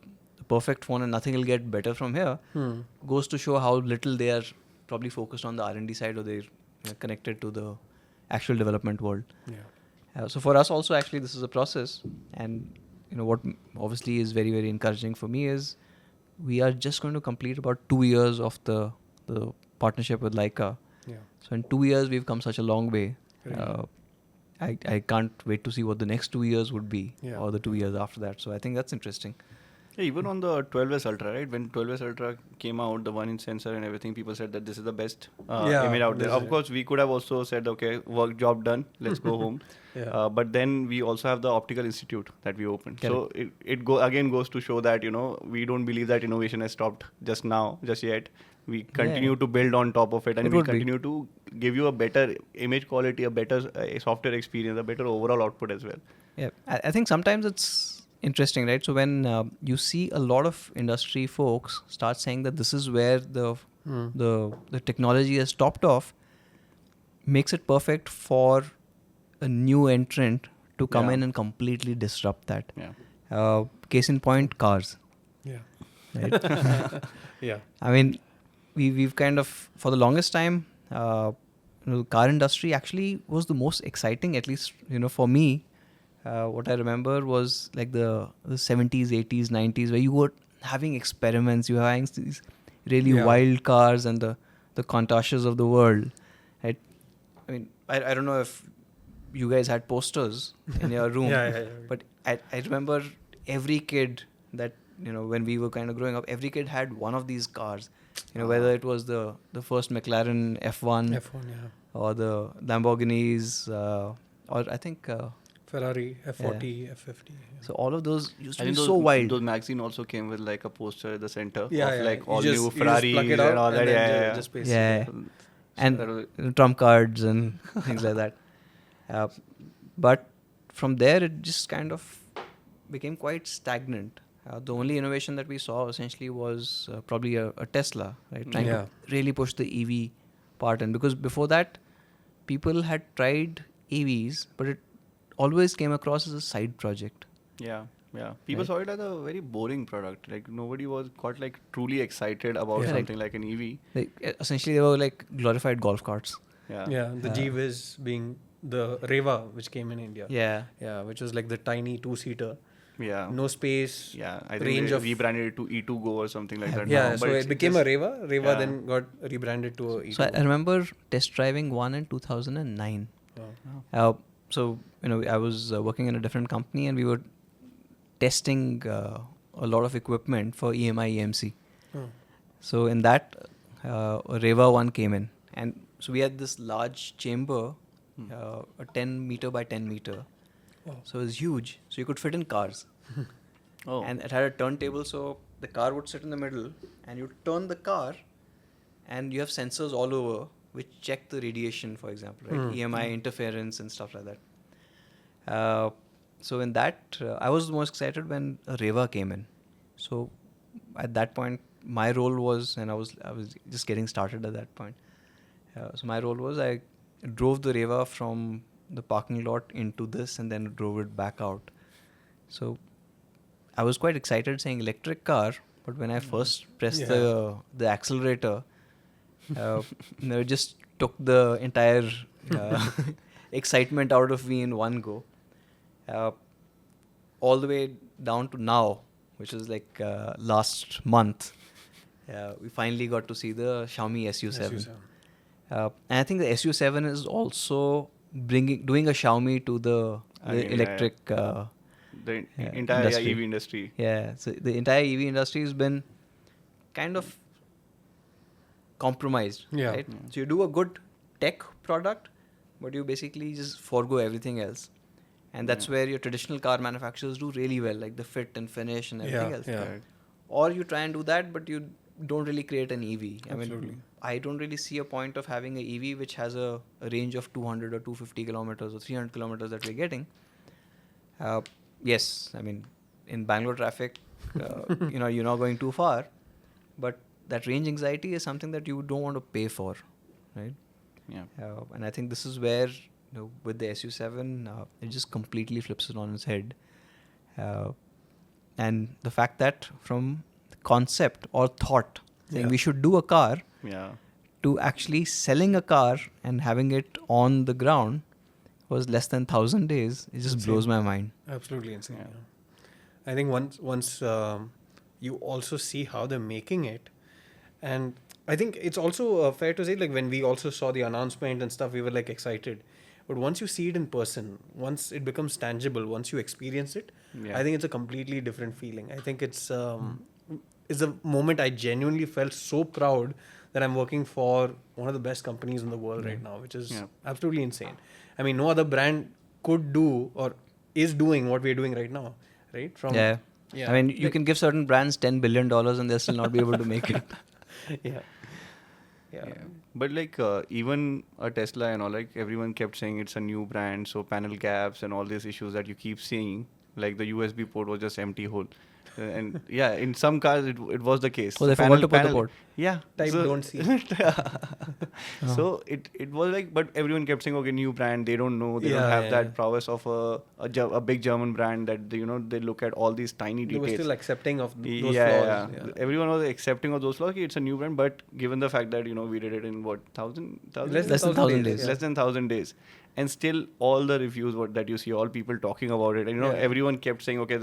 [SPEAKER 2] perfect phone and nothing will get better from here, goes to show how little they are probably focused on the R&D side, or they're connected to the actual development world.
[SPEAKER 1] Yeah.
[SPEAKER 2] So for us also, actually, this is a process. And what obviously is very, very encouraging for me is we are just going to complete about 2 years of the partnership with Leica.
[SPEAKER 1] Yeah.
[SPEAKER 2] So in 2 years, we've come such a long way. I can't wait to see what the next 2 years would be, or the 2 years after that. So I think that's interesting.
[SPEAKER 3] Yeah, even on the 12S Ultra, right? When 12S Ultra came out, the 1-inch sensor and everything, people said that this is the best image out there. Of course, we could have also said, okay, work job done, let's go home. But then we also have the Optical Institute that we opened.
[SPEAKER 2] Correct.
[SPEAKER 3] So it goes to show that, we don't believe that innovation has stopped just yet. We continue to build on top of it, and we continue to give you a better image quality, a better software experience, a better overall output as well.
[SPEAKER 2] Yeah, I think sometimes it's interesting, right? So when you see a lot of industry folks start saying that this is where the technology has stopped off, makes it perfect for a new entrant to come in and completely disrupt that.
[SPEAKER 3] Yeah.
[SPEAKER 2] Case in point, cars.
[SPEAKER 1] Yeah.
[SPEAKER 2] Right?
[SPEAKER 1] Yeah.
[SPEAKER 2] I mean, we've kind of, for the longest time, the car industry actually was the most exciting, at least, for me. What I remember was like the 70s, 80s, 90s, where you were having experiments, you were having these really wild cars and the Countachs of the world. Right? I mean, I don't know if you guys had posters in your room, but I remember every kid that, when we were kind of growing up, every kid had one of these cars. Whether it was the first McLaren F1, or the Lamborghinis, or I think
[SPEAKER 1] Ferrari F40, F50.
[SPEAKER 2] So all of those used to be
[SPEAKER 3] those,
[SPEAKER 2] so wild.
[SPEAKER 3] Those magazine also came with like a poster at the center of like
[SPEAKER 1] You
[SPEAKER 3] all
[SPEAKER 1] just,
[SPEAKER 3] new Ferraris and all that.
[SPEAKER 1] Just paste it.
[SPEAKER 2] And trump cards and things like that. But from there, it just kind of became quite stagnant. The only innovation that we saw essentially was probably a Tesla, right? Trying to really push the EV part in. Because before that, people had tried EVs, but it always came across as a side project.
[SPEAKER 3] Yeah. People saw it as a very boring product. Like nobody got like truly excited about something like an EV.
[SPEAKER 2] Like, essentially, they were like glorified golf carts.
[SPEAKER 1] The G-Wiz being the Reva, which came in India.
[SPEAKER 2] Yeah,
[SPEAKER 1] which was like the tiny 2-seater.
[SPEAKER 3] Yeah.
[SPEAKER 1] No space.
[SPEAKER 3] Yeah, I think they rebranded it to E2 Go or something like that.
[SPEAKER 1] Yeah,
[SPEAKER 3] now,
[SPEAKER 1] so it became a Reva. Reva then got rebranded to a E2
[SPEAKER 2] So I remember test driving one in 2009. So, I was working in a different company and we were testing a lot of equipment for EMI EMC. So in that, Reva 1 came in. And so we had this large chamber, a 10 meter by 10 meter. So it was huge. So you could fit in cars. And it had a turntable, so the car would sit in the middle and you turn the car and you have sensors all over which check the radiation, for example, right? EMI interference and stuff like that. So in that, I was the most excited when a Reva came in. So at that point, my role was, and I was just getting started at that point. So my role was I drove the Reva from the parking lot into this and then drove it back out. So I was quite excited saying electric car, but when I first pressed the accelerator, it just took the entire excitement out of me in one go. All the way down to now, which is like last month, we finally got to see the Xiaomi SU7. And I think the SU7 is also doing a Xiaomi to the electric.
[SPEAKER 3] The entire
[SPEAKER 2] industry.
[SPEAKER 3] EV industry.
[SPEAKER 2] Yeah, so the entire EV industry has been kind of compromised, right? So you do a good tech product, but you basically just forego everything else. And that's where your traditional car manufacturers do really well, like the fit and finish and everything else.
[SPEAKER 1] Yeah.
[SPEAKER 2] Or you try and do that, but you don't really create an EV.
[SPEAKER 1] Absolutely.
[SPEAKER 2] I mean, I don't really see a point of having an EV which has a range of 200 or 250 kilometers or 300 kilometers that we're getting. Yes, I mean, in Bangalore traffic, you're not going too far, but that range anxiety is something that you don't want to pay for, right?
[SPEAKER 3] Yeah.
[SPEAKER 2] And I think this is where, with the SU7, it just completely flips it on its head. And the fact that from concept or thought, saying we should do a car, to actually selling a car and having it on the ground was less than 1,000 days. It just blows my mind.
[SPEAKER 1] Absolutely insane. Yeah. I think once you also see how they're making it, and I think it's also fair to say, like, when we also saw the announcement and stuff, we were like excited. But once you see it in person, once it becomes tangible, once you experience it, I think it's a completely different feeling. I think it's a moment I genuinely felt so proud that I'm working for one of the best companies in the world right now, which is absolutely insane. I mean, no other brand could do or is doing what we're doing right now, right?
[SPEAKER 2] I mean, you can give certain brands $10 billion and they'll still not be able to make it.
[SPEAKER 1] Yeah.
[SPEAKER 3] But like even a Tesla and all, like everyone kept saying it's a new brand, so panel gaps and all these issues that you keep seeing, like the USB port was just empty hole. And in some cars it was the case.
[SPEAKER 2] Oh, they forgot to put the port.
[SPEAKER 3] Yeah.
[SPEAKER 1] Type don't see.
[SPEAKER 3] So it was like, but everyone kept saying, okay, new brand, they don't know, they don't have that prowess of a big German brand that they look at all these tiny details.
[SPEAKER 1] They were still accepting of those flaws. Yeah.
[SPEAKER 3] Everyone was accepting of those flaws. Okay, it's a new brand, but given the fact that we did it in what, 1,000
[SPEAKER 2] less than 1,000 days.
[SPEAKER 3] Less than 1,000 days. And still all the reviews that you see, all people talking about it, and everyone kept saying, okay,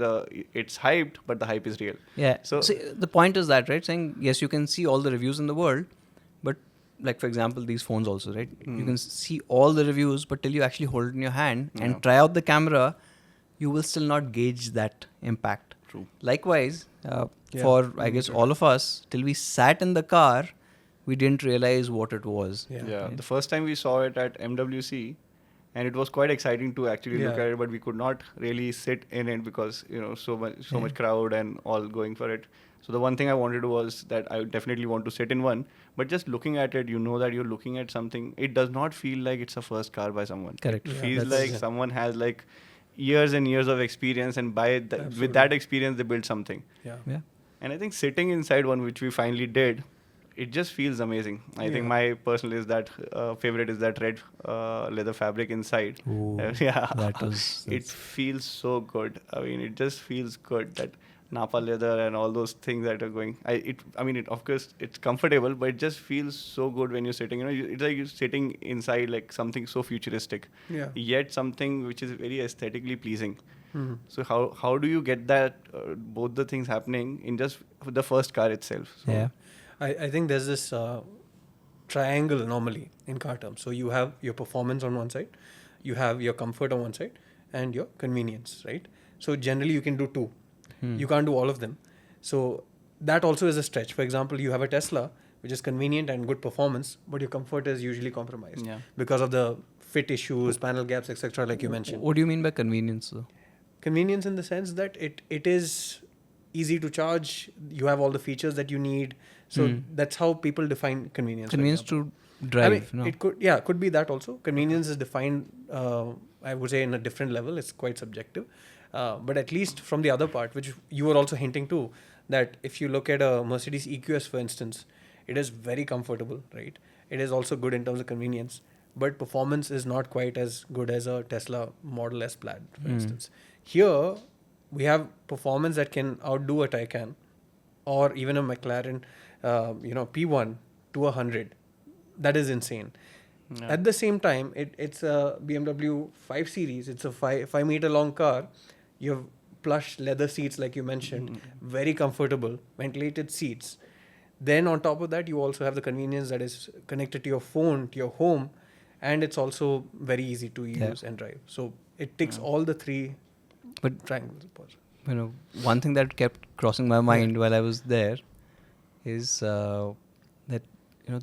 [SPEAKER 3] it's hyped, but the hype is real.
[SPEAKER 2] Yeah. So the point is that, right, saying yes, you can see all the reviews in the world, but like for example these phones also, right, you can see all the reviews, but till you actually hold it in your hand and try out the camera, you will still not gauge that impact.
[SPEAKER 3] True.
[SPEAKER 2] Likewise, for I guess all of us, till we sat in the car, we didn't realize what it was.
[SPEAKER 3] The first time we saw it at MWC, and it was quite exciting to actually look at it, but we could not really sit in it because so much crowd and all going for it. So the one thing I wanted was that I definitely want to sit in one, but just looking at it, that you're looking at something. It does not feel like it's a first car by someone.
[SPEAKER 2] Correct.
[SPEAKER 3] It feels like someone has like years and years of experience, and with that experience they build something.
[SPEAKER 1] Yeah.
[SPEAKER 3] And I think sitting inside one, which we finally did, it just feels amazing. I think my personal favorite is that red leather fabric inside.
[SPEAKER 2] Ooh,
[SPEAKER 3] it feels so good. I mean, it just feels good, that Napa leather and all those things that are going. Of course, it's comfortable, but it just feels so good when you're sitting. It's like you're sitting inside like something so futuristic, yet something which is very aesthetically pleasing. So how do you get that both the things happening in just the first car itself? So
[SPEAKER 1] I think there's this triangle normally in car terms. So you have your performance on one side, you have your comfort on one side, and your convenience, right? So generally you can do two. You can't do all of them. So that also is a stretch. For example, you have a Tesla, which is convenient and good performance, but your comfort is usually compromised because of the fit issues, panel gaps, etc. like you mentioned.
[SPEAKER 2] What do you mean by convenience though?
[SPEAKER 1] Convenience in the sense that it is easy to charge, you have all the features that you need. So that's how people define convenience.
[SPEAKER 2] Convenience to drive.
[SPEAKER 1] It could be that also. Convenience is defined, I would say, in a different level. It's quite subjective. But at least from the other part, which you were also hinting to, that if you look at a Mercedes EQS, for instance, it is very comfortable, right? It is also good in terms of convenience, but performance is not quite as good as a Tesla Model S Plaid, for instance. Here, we have performance that can outdo a Taycan or even a McLaren, P1 to 100. That is insane.
[SPEAKER 3] Yeah.
[SPEAKER 1] At the same time, it's a BMW 5 Series. It's a 5 meter long car. You have plush leather seats, like you mentioned, very comfortable, ventilated seats. Then on top of that, you also have the convenience that is connected to your phone, to your home, and it's also very easy to use and drive. So it ticks all the three
[SPEAKER 2] But
[SPEAKER 1] triangles.
[SPEAKER 2] one thing that kept crossing my mind while I was there is that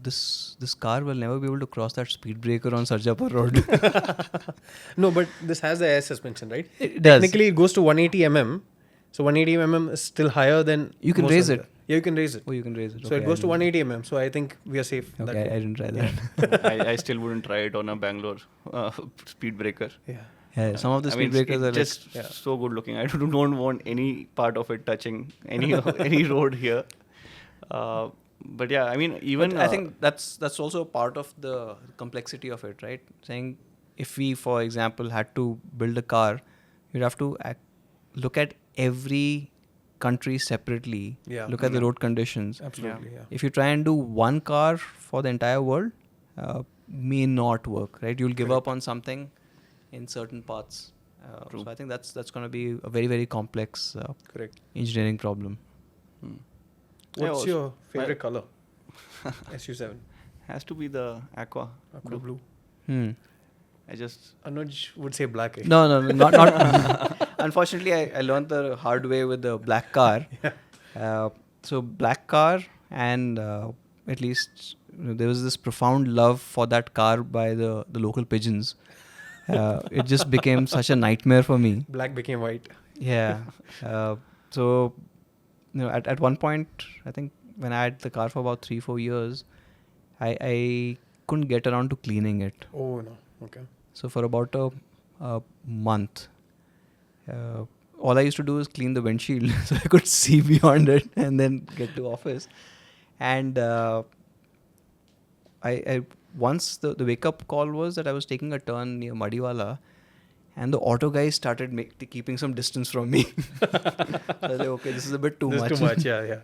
[SPEAKER 2] this car will never be able to cross that speed breaker on Sarjapur Road.
[SPEAKER 1] No, but this has the air suspension, right?
[SPEAKER 2] It does.
[SPEAKER 1] Technically, it goes to 180 mm. So 180 mm is still higher than.
[SPEAKER 2] You can
[SPEAKER 1] most
[SPEAKER 2] raise
[SPEAKER 1] of
[SPEAKER 2] it.
[SPEAKER 1] Yeah, you can raise it.
[SPEAKER 2] Oh, you can raise it.
[SPEAKER 1] So it goes to 180 mm. So I think we are safe. that
[SPEAKER 2] Okay,
[SPEAKER 1] way.
[SPEAKER 2] I didn't try that.
[SPEAKER 3] I still wouldn't try it on a Bangalore speed breaker.
[SPEAKER 1] Yeah.
[SPEAKER 2] Yeah, some of the
[SPEAKER 3] I
[SPEAKER 2] speed
[SPEAKER 3] mean,
[SPEAKER 2] breakers
[SPEAKER 3] it's
[SPEAKER 2] are
[SPEAKER 3] just
[SPEAKER 1] Yeah.
[SPEAKER 3] so good looking. I don't want any part of it touching any road here. But yeah, I mean, even
[SPEAKER 2] But I think that's also a part of the complexity of it, right? Saying if we, for example, had to build a car, you'd have to look at every country separately.
[SPEAKER 1] Yeah.
[SPEAKER 2] Look at the road conditions.
[SPEAKER 1] Absolutely. Yeah.
[SPEAKER 2] If you try and do one car for the entire world, may not work, right? You'll give up on something in certain parts. So I think that's going to be a very, very complex
[SPEAKER 1] Correct.
[SPEAKER 2] engineering problem.
[SPEAKER 1] What's
[SPEAKER 3] Yeah,
[SPEAKER 1] your favorite color? SU7.
[SPEAKER 3] has to be the aqua
[SPEAKER 1] Blue.
[SPEAKER 3] I just
[SPEAKER 1] Anuj would say black.
[SPEAKER 2] No, not. Unfortunately, I learned the hard way with the black car. So black car, and at least there was this profound love for that car by the local pigeons. It just became such a nightmare for me.
[SPEAKER 1] Black became white.
[SPEAKER 2] Yeah. So at one point, I think when I had the car for about 3-4 years, I couldn't get around to cleaning it.
[SPEAKER 1] Oh no. Okay.
[SPEAKER 2] So for about a month, all I used to do is clean the windshield so I could see beyond it and then get to office. And I once the wake up call was that I was taking a turn near Madiwala, and the auto guys started keeping some distance from me. So I was like, okay, this is a bit too
[SPEAKER 1] This
[SPEAKER 2] much.
[SPEAKER 1] is too much. Yeah.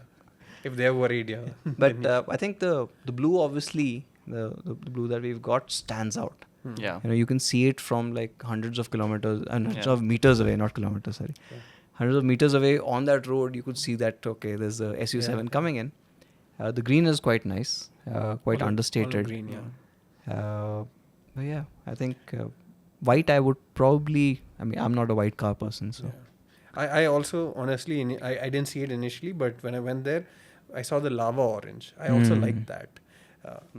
[SPEAKER 1] If they're worried, yeah.
[SPEAKER 2] But I think the blue, obviously, the blue that we've got stands out.
[SPEAKER 3] yeah.
[SPEAKER 2] You can see it from like hundreds of kilometers, hundreds of meters away, not kilometers, sorry.
[SPEAKER 1] Yeah.
[SPEAKER 2] Hundreds of meters away on that road, you could see that, okay, there's a SU7 coming in. The green is quite nice, quite understated.
[SPEAKER 1] Green, yeah.
[SPEAKER 2] But yeah, I think white I would probably, I'm not a white car person, so.
[SPEAKER 1] Yeah. I also, honestly, I didn't see it initially, but when I went there, I saw the lava orange. I also liked that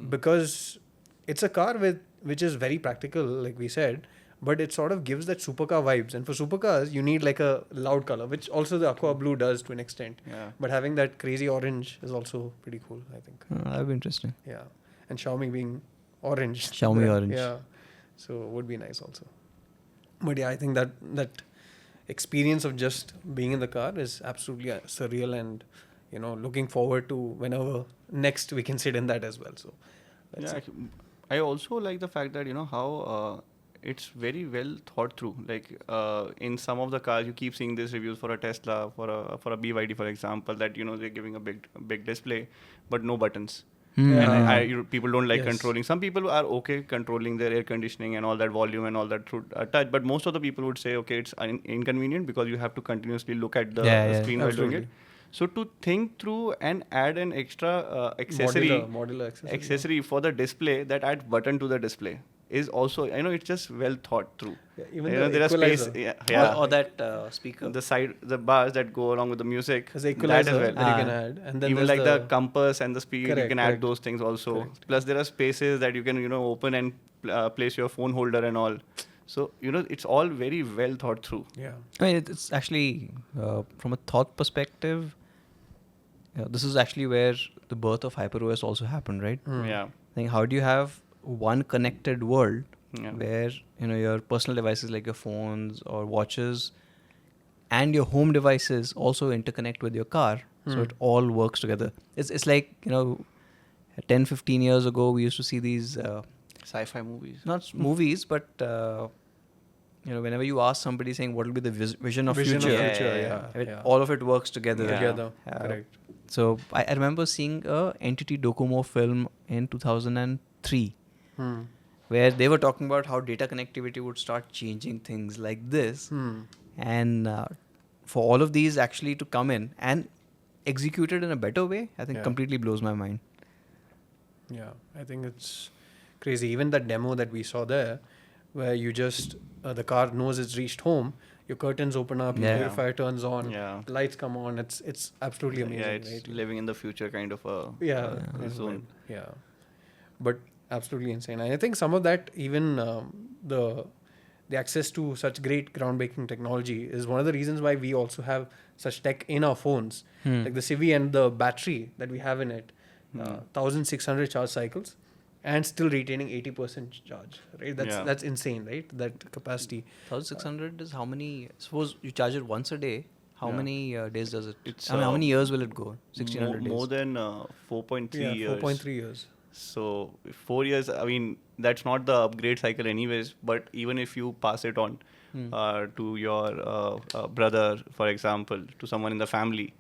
[SPEAKER 1] because it's a car which is very practical, like we said, but it sort of gives that supercar vibes. And for supercars, you need like a loud color, which also the aqua blue does to an extent.
[SPEAKER 3] Yeah.
[SPEAKER 1] But having that crazy orange is also pretty cool, I think.
[SPEAKER 2] That'd be interesting.
[SPEAKER 1] Yeah. And Xiaomi being orange.
[SPEAKER 2] Xiaomi orange.
[SPEAKER 1] Yeah. So it would be nice also. But yeah, I think that experience of just being in the car is absolutely surreal, and looking forward to whenever next we can sit in that as well. So that's it.
[SPEAKER 3] I also like the fact that how it's very well thought through. Like in some of the cars, you keep seeing these reviews for a Tesla, for a BYD, for example, that they're giving a big display, but no buttons. And people don't like controlling. Some people are okay controlling their air conditioning and all that volume and all that through touch, but most of the people would say, okay, it's inconvenient because you have to continuously look at the screen while doing it. So to think through and add an extra
[SPEAKER 1] modular
[SPEAKER 3] accessory for the display that adds button to the display is also, it's just well thought through.
[SPEAKER 1] Yeah, even
[SPEAKER 3] there are space,
[SPEAKER 2] Or that speaker.
[SPEAKER 3] the bars that go along with the music.
[SPEAKER 1] There's the equalizer
[SPEAKER 3] that as well.
[SPEAKER 1] that you can add, and then
[SPEAKER 3] Even
[SPEAKER 1] there's
[SPEAKER 3] like the compass and the speed, you can add
[SPEAKER 1] correct.
[SPEAKER 3] those things also.
[SPEAKER 1] Correct.
[SPEAKER 3] Plus there are spaces that you can open and place your phone holder and all. So it's all very well thought through.
[SPEAKER 1] Yeah.
[SPEAKER 2] It's actually from a thought perspective. This is actually where the birth of HyperOS also happened, right?
[SPEAKER 3] Yeah.
[SPEAKER 2] I think how do you have one connected world where your personal devices like your phones or watches and your home devices also interconnect with your car, so it all works together. It's like 10-15 years ago we used to see these
[SPEAKER 3] Sci-fi movies.
[SPEAKER 2] not movies but whenever you ask somebody saying what will be the vision of
[SPEAKER 1] Vision
[SPEAKER 2] future,
[SPEAKER 1] of future,
[SPEAKER 3] yeah,
[SPEAKER 1] yeah.
[SPEAKER 2] all of it works together.
[SPEAKER 3] Yeah.
[SPEAKER 1] Together, correct.
[SPEAKER 2] So I remember seeing a Entity Docomo film in 2003 where they were talking about how data connectivity would start changing things like this. And for all of these actually to come in and executed in a better way, I think
[SPEAKER 1] Yeah.
[SPEAKER 2] completely blows my mind.
[SPEAKER 1] Yeah, I think it's crazy. Even that demo that we saw there, where you just the car knows it's reached home, your curtains open up, your
[SPEAKER 2] Yeah.
[SPEAKER 1] purifier turns on,
[SPEAKER 3] Yeah.
[SPEAKER 1] lights come on. It's absolutely amazing,
[SPEAKER 3] Yeah, it's
[SPEAKER 1] right?
[SPEAKER 3] living in the future kind of a
[SPEAKER 1] Yeah,
[SPEAKER 3] a zone.
[SPEAKER 1] yeah, but absolutely insane. And I think some of that, even the access to such great groundbreaking technology, is one of the reasons why we also have such tech in our phones, like the CIVI and the battery that we have in it, 1,600 charge cycles, and still retaining 80% charge. Right, that's insane, right? That capacity.
[SPEAKER 2] 1600 is how many? Suppose you charge it once a day. How
[SPEAKER 3] Yeah.
[SPEAKER 2] many days does it?
[SPEAKER 3] It's,
[SPEAKER 2] I mean, how many years will it go? 1600
[SPEAKER 3] more
[SPEAKER 2] days.
[SPEAKER 3] than 4.3
[SPEAKER 1] Yeah,
[SPEAKER 3] years.
[SPEAKER 1] 4.3 years.
[SPEAKER 3] So 4 years, I mean, that's not the upgrade cycle anyways, but even if you pass it on to your brother, for example, to someone in the family,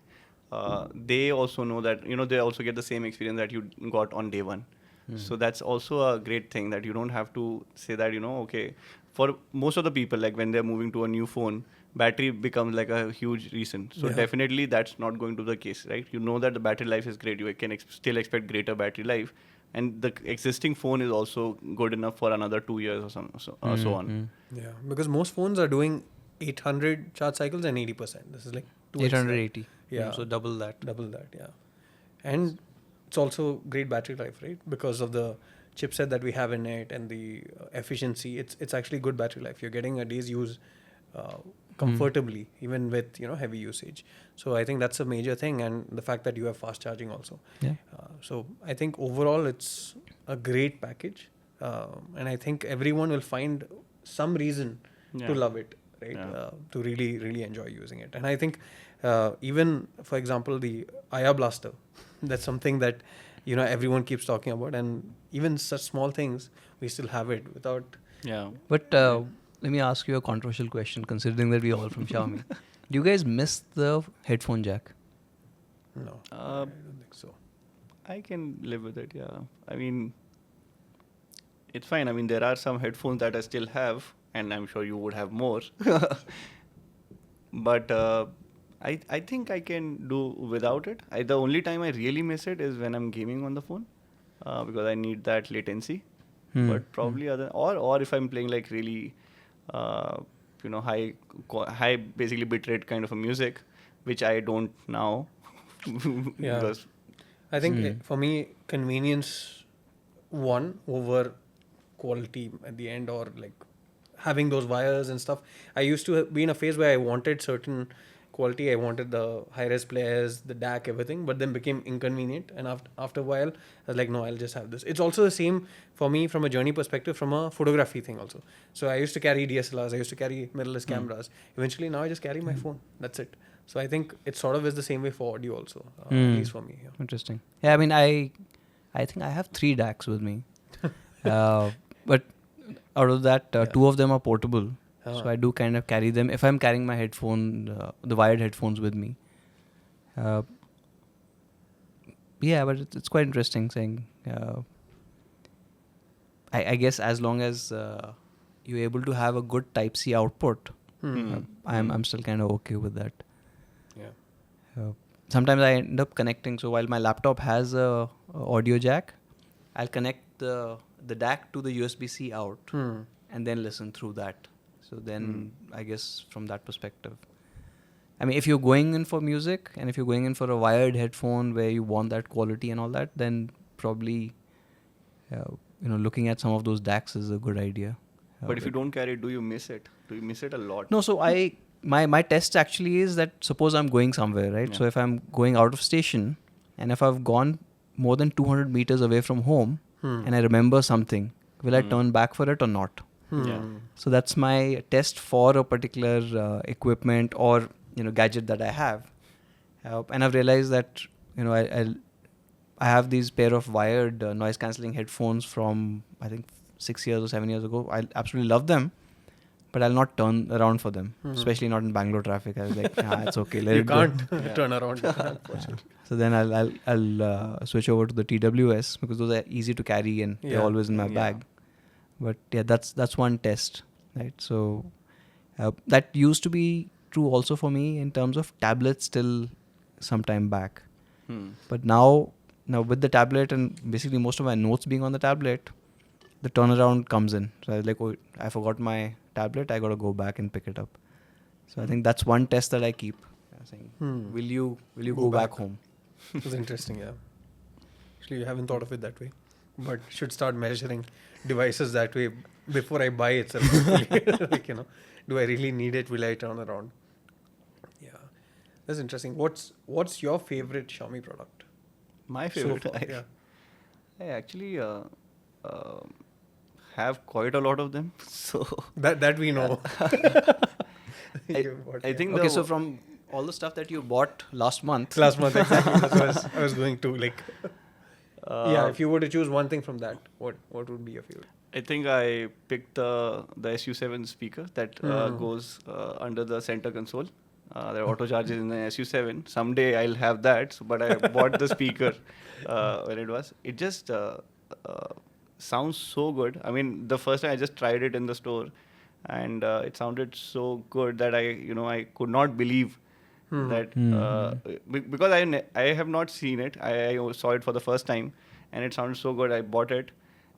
[SPEAKER 3] they also know that, they also get the same experience that you got on day one. So that's also a great thing, that you don't have to say that, okay, for most of the people, like when they're moving to a new phone, battery becomes like a huge reason. So
[SPEAKER 1] Yeah.
[SPEAKER 3] definitely that's not going to be the case, right? You know that the battery life is great. You can still expect greater battery life. And the existing phone is also good enough for another 2 years or so on.
[SPEAKER 1] Yeah, because most phones are doing 800 charge cycles and 80%. This is like 2x
[SPEAKER 2] 880.
[SPEAKER 1] Yeah.
[SPEAKER 2] So double that.
[SPEAKER 1] Double that, yeah. And it's also great battery life, right? Because of the chipset that we have in it and the efficiency, it's actually good battery life. You're getting a day's use comfortably, even with heavy usage. So I think that's a major thing, and the fact that you have fast charging also.
[SPEAKER 2] Yeah.
[SPEAKER 1] So I think overall it's a great package, and I think everyone will find some reason to
[SPEAKER 3] Yeah.
[SPEAKER 1] love it, right?
[SPEAKER 3] Yeah.
[SPEAKER 1] To really, really enjoy using it. And I think even, for example, the IR blaster, that's something that everyone keeps talking about, and even such small things, we still have it without.
[SPEAKER 3] Yeah.
[SPEAKER 2] But let me ask you a controversial question, considering that we're all from Xiaomi. Do you guys miss the headphone jack?
[SPEAKER 1] No, I don't think so.
[SPEAKER 3] I can live with it, yeah. I mean, it's fine. I mean, there are some headphones that I still have, and I'm sure you would have more. But I think I can do without it. The only time I really miss it is when I'm gaming on the phone, because I need that latency. But probably or if I'm playing like really, high basically bitrate kind of a music, which I don't now.
[SPEAKER 1] Yeah.
[SPEAKER 3] Because
[SPEAKER 1] I think for me, convenience won over quality at the end, or like having those wires and stuff. I used to be in a phase where I wanted certain quality. I wanted the high-res players, the DAC, everything, but then became inconvenient. And after a while, I was like, no, I'll just have this. It's also the same for me from a journey perspective, from a photography thing also. So I used to carry DSLRs, I used to carry mirrorless cameras. Eventually, now I just carry my phone. That's it. So I think it sort of is the same way for audio also, at least for me. Yeah.
[SPEAKER 2] Interesting. Yeah, I mean, I think I have 3 DACs with me. But out of that, 2 of them are portable. So I do kind of carry them. If I'm carrying my headphone, the wired headphones with me. Yeah, but it's quite interesting saying. I guess as long as you're able to have a good Type-C output, I'm still kind of okay with that.
[SPEAKER 1] Yeah.
[SPEAKER 2] Sometimes I end up connecting. So while my laptop has a audio jack, I'll connect the DAC to the USB-C out and then listen through that. So then I guess from that perspective, I mean, if you're going in for music and if you're going in for a wired headphone where you want that quality and all that, then probably, looking at some of those DACs is a good idea.
[SPEAKER 3] But if you don't carry it, do you miss it? Do you miss it a lot?
[SPEAKER 2] No, so my test actually is that suppose I'm going somewhere, right?
[SPEAKER 3] Yeah.
[SPEAKER 2] So if I'm going out of station and if I've gone more than 200 meters away from home and I remember something, will I turn back for it or not?
[SPEAKER 3] Yeah.
[SPEAKER 2] So that's my test for a particular equipment or gadget that I have, and I've realized that I have these pair of wired noise cancelling headphones from I think 6 years or 7 years ago. I absolutely love them, but I'll not turn around for them, especially not in Bangalore traffic. I was like, it's okay, let
[SPEAKER 1] You
[SPEAKER 2] it go.
[SPEAKER 1] can't turn around. Unfortunately.
[SPEAKER 2] So then I'll switch over to the TWS because those are easy to carry and they're always in my bag. But yeah, that's one test, right? So that used to be true also for me in terms of tablets till some time back. But now with the tablet and basically most of my notes being on the tablet, the turnaround comes in. So I was like, oh, I forgot my tablet. I got to go back and pick it up. So I think that's one test that I keep. Saying, will you go back home?
[SPEAKER 1] It was interesting, yeah. Actually, you haven't thought of it that way, but should start measuring devices that way before I buy it. Like, do I really need it? Will I turn around? Yeah, that's interesting. What's your favorite Xiaomi product?
[SPEAKER 3] My favorite.
[SPEAKER 1] So far, yeah.
[SPEAKER 3] I actually have quite a lot of them. So
[SPEAKER 1] that we know.
[SPEAKER 3] I think
[SPEAKER 2] okay. So from all the stuff that you bought last month,
[SPEAKER 1] exactly. That's what I was going to like. Yeah, if you were to choose one thing from that, what would be your favorite?
[SPEAKER 3] I think I picked the SU7 speaker that goes under the center console. There are auto charges in the SU7. Someday I'll have that, but I bought the speaker when it was. It just sounds so good. I mean, the first time I just tried it in the store, and it sounded so good that I could not believe that because I have not seen it. I saw it for the first time, and it sounded so good. I bought it.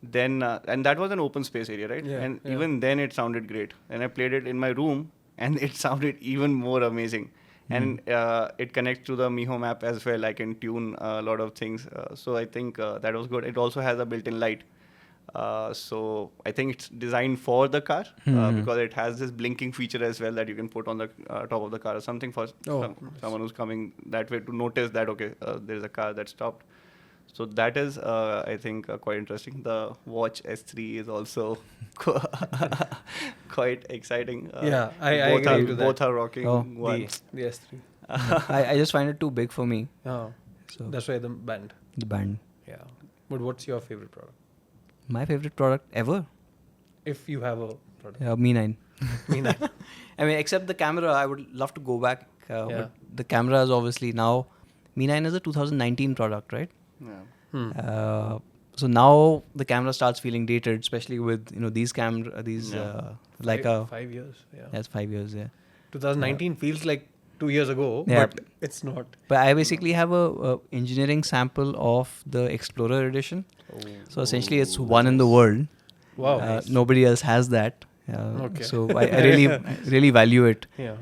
[SPEAKER 3] Then and that was an open space area, right?
[SPEAKER 1] Yeah,
[SPEAKER 3] even then it sounded great. And I played it in my room, and it sounded even more amazing. And it connects to the Mi Home app as well. I can tune a lot of things. So I think that was good. It also has a built-in light. So I think it's designed for the car because it has this blinking feature as well that you can put on the top of the car or something for someone who's coming that way to notice that, okay, there's a car that stopped. So that is, I think, quite interesting. The Watch S3 is also quite exciting.
[SPEAKER 1] Yeah, I agree with that.
[SPEAKER 3] Both are rocking one.
[SPEAKER 1] The S3.
[SPEAKER 2] I just find it too big for me.
[SPEAKER 1] Oh, so that's why the band.
[SPEAKER 2] The band.
[SPEAKER 1] Yeah. But what's your favorite product?
[SPEAKER 2] My favorite product ever?
[SPEAKER 1] If you have a product.
[SPEAKER 2] Mi 9.
[SPEAKER 1] Mi 9.
[SPEAKER 2] I mean, except the camera, I would love to go back. But the camera is obviously now, Mi 9 is a 2019 product, right?
[SPEAKER 3] Yeah.
[SPEAKER 2] So now the camera starts feeling dated, especially with these Leica.
[SPEAKER 1] 5 years. Yeah.
[SPEAKER 2] That's 5 years. Yeah.
[SPEAKER 1] 2019 feels like 2 years ago,
[SPEAKER 2] Yeah.
[SPEAKER 1] but it's not.
[SPEAKER 2] But I basically have a engineering sample of the Explorer edition. So essentially, it's one in the world.
[SPEAKER 1] Wow.
[SPEAKER 2] Nobody else has that.
[SPEAKER 1] Okay.
[SPEAKER 2] So I really value it.
[SPEAKER 1] Yeah.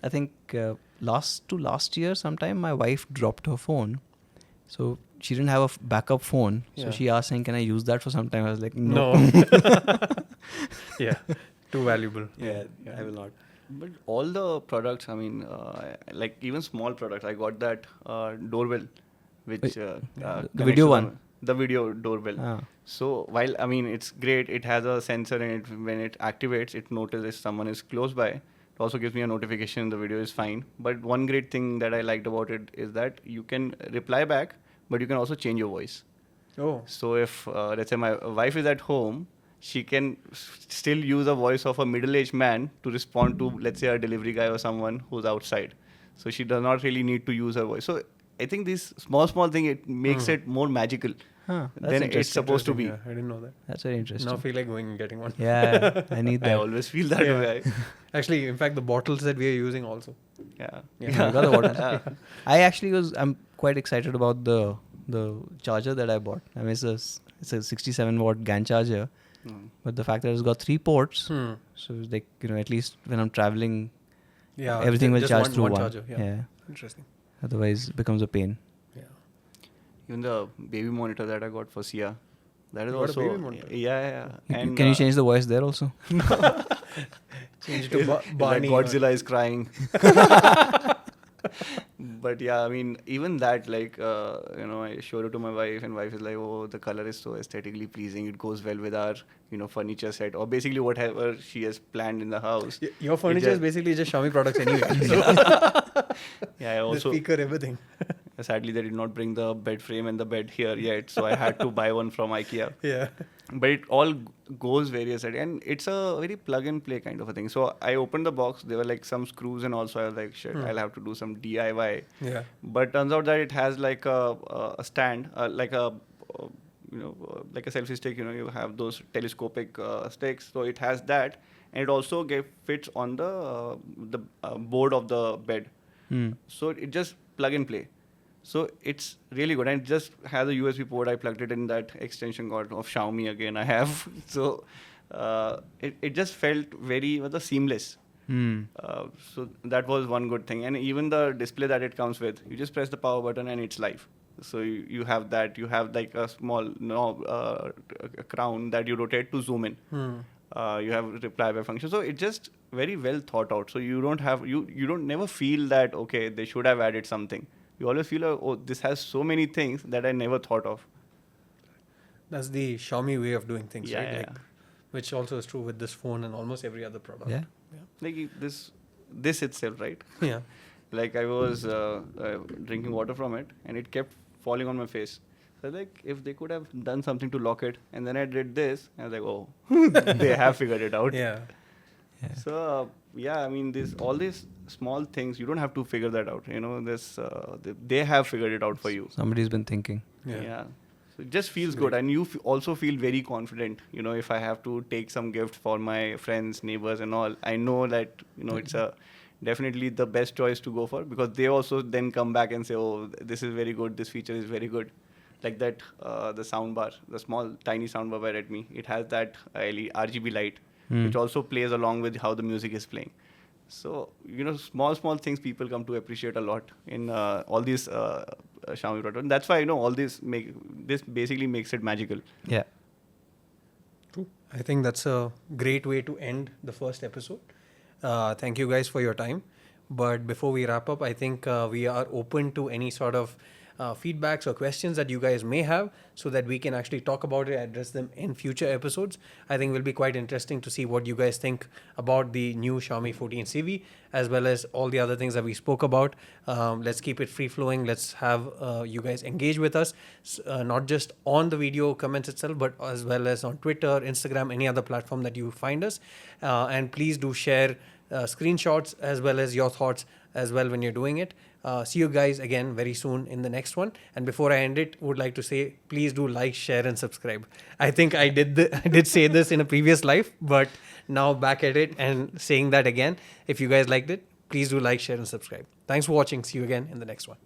[SPEAKER 2] I think last year sometime my wife dropped her phone. So she didn't have a backup phone. So she asked saying, can I use that for some time? I was like, no.
[SPEAKER 1] Yeah. Too valuable.
[SPEAKER 2] Yeah, I will not.
[SPEAKER 3] But all the products, I mean, like even small products, I got that doorbell, which
[SPEAKER 2] the
[SPEAKER 3] connects
[SPEAKER 2] video
[SPEAKER 3] to
[SPEAKER 2] one.
[SPEAKER 3] The video doorbell.
[SPEAKER 2] Ah.
[SPEAKER 3] So while I mean it's great, it has a sensor in it. When it activates, it notices someone is close by. It also gives me a notification the video is fine. But one great thing that I liked about it is that you can reply back, but you can also change your voice.
[SPEAKER 1] Oh.
[SPEAKER 3] So if let's say my wife is at home, she can still use a voice of a middle-aged man to respond to, let's say, a delivery guy or someone who's outside. So she does not really need to use her voice. So I think this small thing, it makes it more magical than it's supposed to be.
[SPEAKER 1] Yeah, I didn't know that.
[SPEAKER 2] That's very interesting.
[SPEAKER 1] Now I feel like going and getting one.
[SPEAKER 2] Yeah, I need that.
[SPEAKER 3] I always feel that way.
[SPEAKER 1] Actually, in fact, the bottles that we are using also.
[SPEAKER 3] Yeah.
[SPEAKER 2] You got the water. I'm quite excited about the charger that I bought. I mean, it's a 67 watt GAN charger, but the fact that it's got 3 ports, so it's like, at least when I'm traveling, everything will charge through one.
[SPEAKER 1] Charger, yeah. Interesting.
[SPEAKER 2] Otherwise, it becomes a pain.
[SPEAKER 1] Yeah.
[SPEAKER 3] Even the baby monitor that I got for Sia, that is
[SPEAKER 1] You got
[SPEAKER 3] also
[SPEAKER 1] a baby monitor?
[SPEAKER 3] Yeah. And
[SPEAKER 2] Can you change the voice there also?
[SPEAKER 1] Change it to
[SPEAKER 3] like
[SPEAKER 1] Barney.
[SPEAKER 3] Godzilla is crying. But yeah, I mean, even that, like, I showed it to my wife, and wife is like, oh, the color is so aesthetically pleasing. It goes well with our, furniture set, or basically whatever she has planned in the house.
[SPEAKER 1] Your furniture is basically just Xiaomi products anyway.
[SPEAKER 3] Yeah, I also
[SPEAKER 1] the speaker, everything.
[SPEAKER 3] Sadly, they did not bring the bed frame and the bed here yet, so I had to buy one from IKEA.
[SPEAKER 1] Yeah.
[SPEAKER 3] But it all goes various, and it's a very plug and play kind of a thing. So I opened the box. There were like some screws and also I was like, shit, I'll have to do some DIY.
[SPEAKER 1] Yeah.
[SPEAKER 3] But turns out that it has like a stand, like a like a selfie stick. You have those telescopic sticks. So it has that, and it also fits on the board of the bed. So it just plug and play. So it's really good, and it just has a USB port. I plugged it in that extension cord of Xiaomi again. I have so it just felt very seamless. So that was one good thing, and even the display that it comes with, you just press the power button and it's live. So you have that. You have like a small knob, a crown that you rotate to zoom in. You have reply by function. So it's just very well thought out. So you don't have you don't never feel that okay they should have added something. You always feel oh this has so many things that I never thought of.
[SPEAKER 1] That's the Xiaomi way of doing things,
[SPEAKER 3] Yeah,
[SPEAKER 1] right?
[SPEAKER 3] yeah.
[SPEAKER 1] Like, which also is true with this phone and almost every other product.
[SPEAKER 2] Yeah.
[SPEAKER 3] Like this itself, right?
[SPEAKER 1] Yeah.
[SPEAKER 3] Like I was drinking water from it and it kept falling on my face. So like if they could have done something to lock it, and then I did this, and I was like, oh, they have figured it out.
[SPEAKER 1] Yeah.
[SPEAKER 3] So yeah, I mean, all these small things, you don't have to figure that out. They have figured it out for you.
[SPEAKER 2] Somebody's been thinking.
[SPEAKER 3] Yeah. So it just feels good, and you also feel very confident. If I have to take some gift for my friends, neighbors, and all, I know that it's definitely the best choice to go for, because they also then come back and say, oh, this is very good. This feature is very good. Like that, the soundbar, the small tiny soundbar by Redmi, it has that RGB light, which also plays along with how the music is playing. So, small things people come to appreciate a lot in all these Xiaomi products. And that's why, all this basically makes it magical.
[SPEAKER 2] Yeah.
[SPEAKER 1] True. I think that's a great way to end the first episode. Thank you guys for your time. But before we wrap up, I think we are open to any sort of feedbacks or questions that you guys may have, so that we can actually talk about it, address them in future episodes. I think it will be quite interesting to see what you guys think about the new Xiaomi 14 CIVI, as well as all the other things that we spoke about. Let's keep it free flowing. Let's have you guys engage with us, not just on the video comments itself, but as well as on Twitter, Instagram, any other platform that you find us. And please do share screenshots as well as your thoughts as well when you're doing it. See you guys again very soon in the next one. And before I end it, would like to say, please do like, share, and subscribe. I think I did say this in a previous life, but now back at it and saying that again. If you guys liked it, please do like, share, and subscribe. Thanks for watching. See you again in the next one.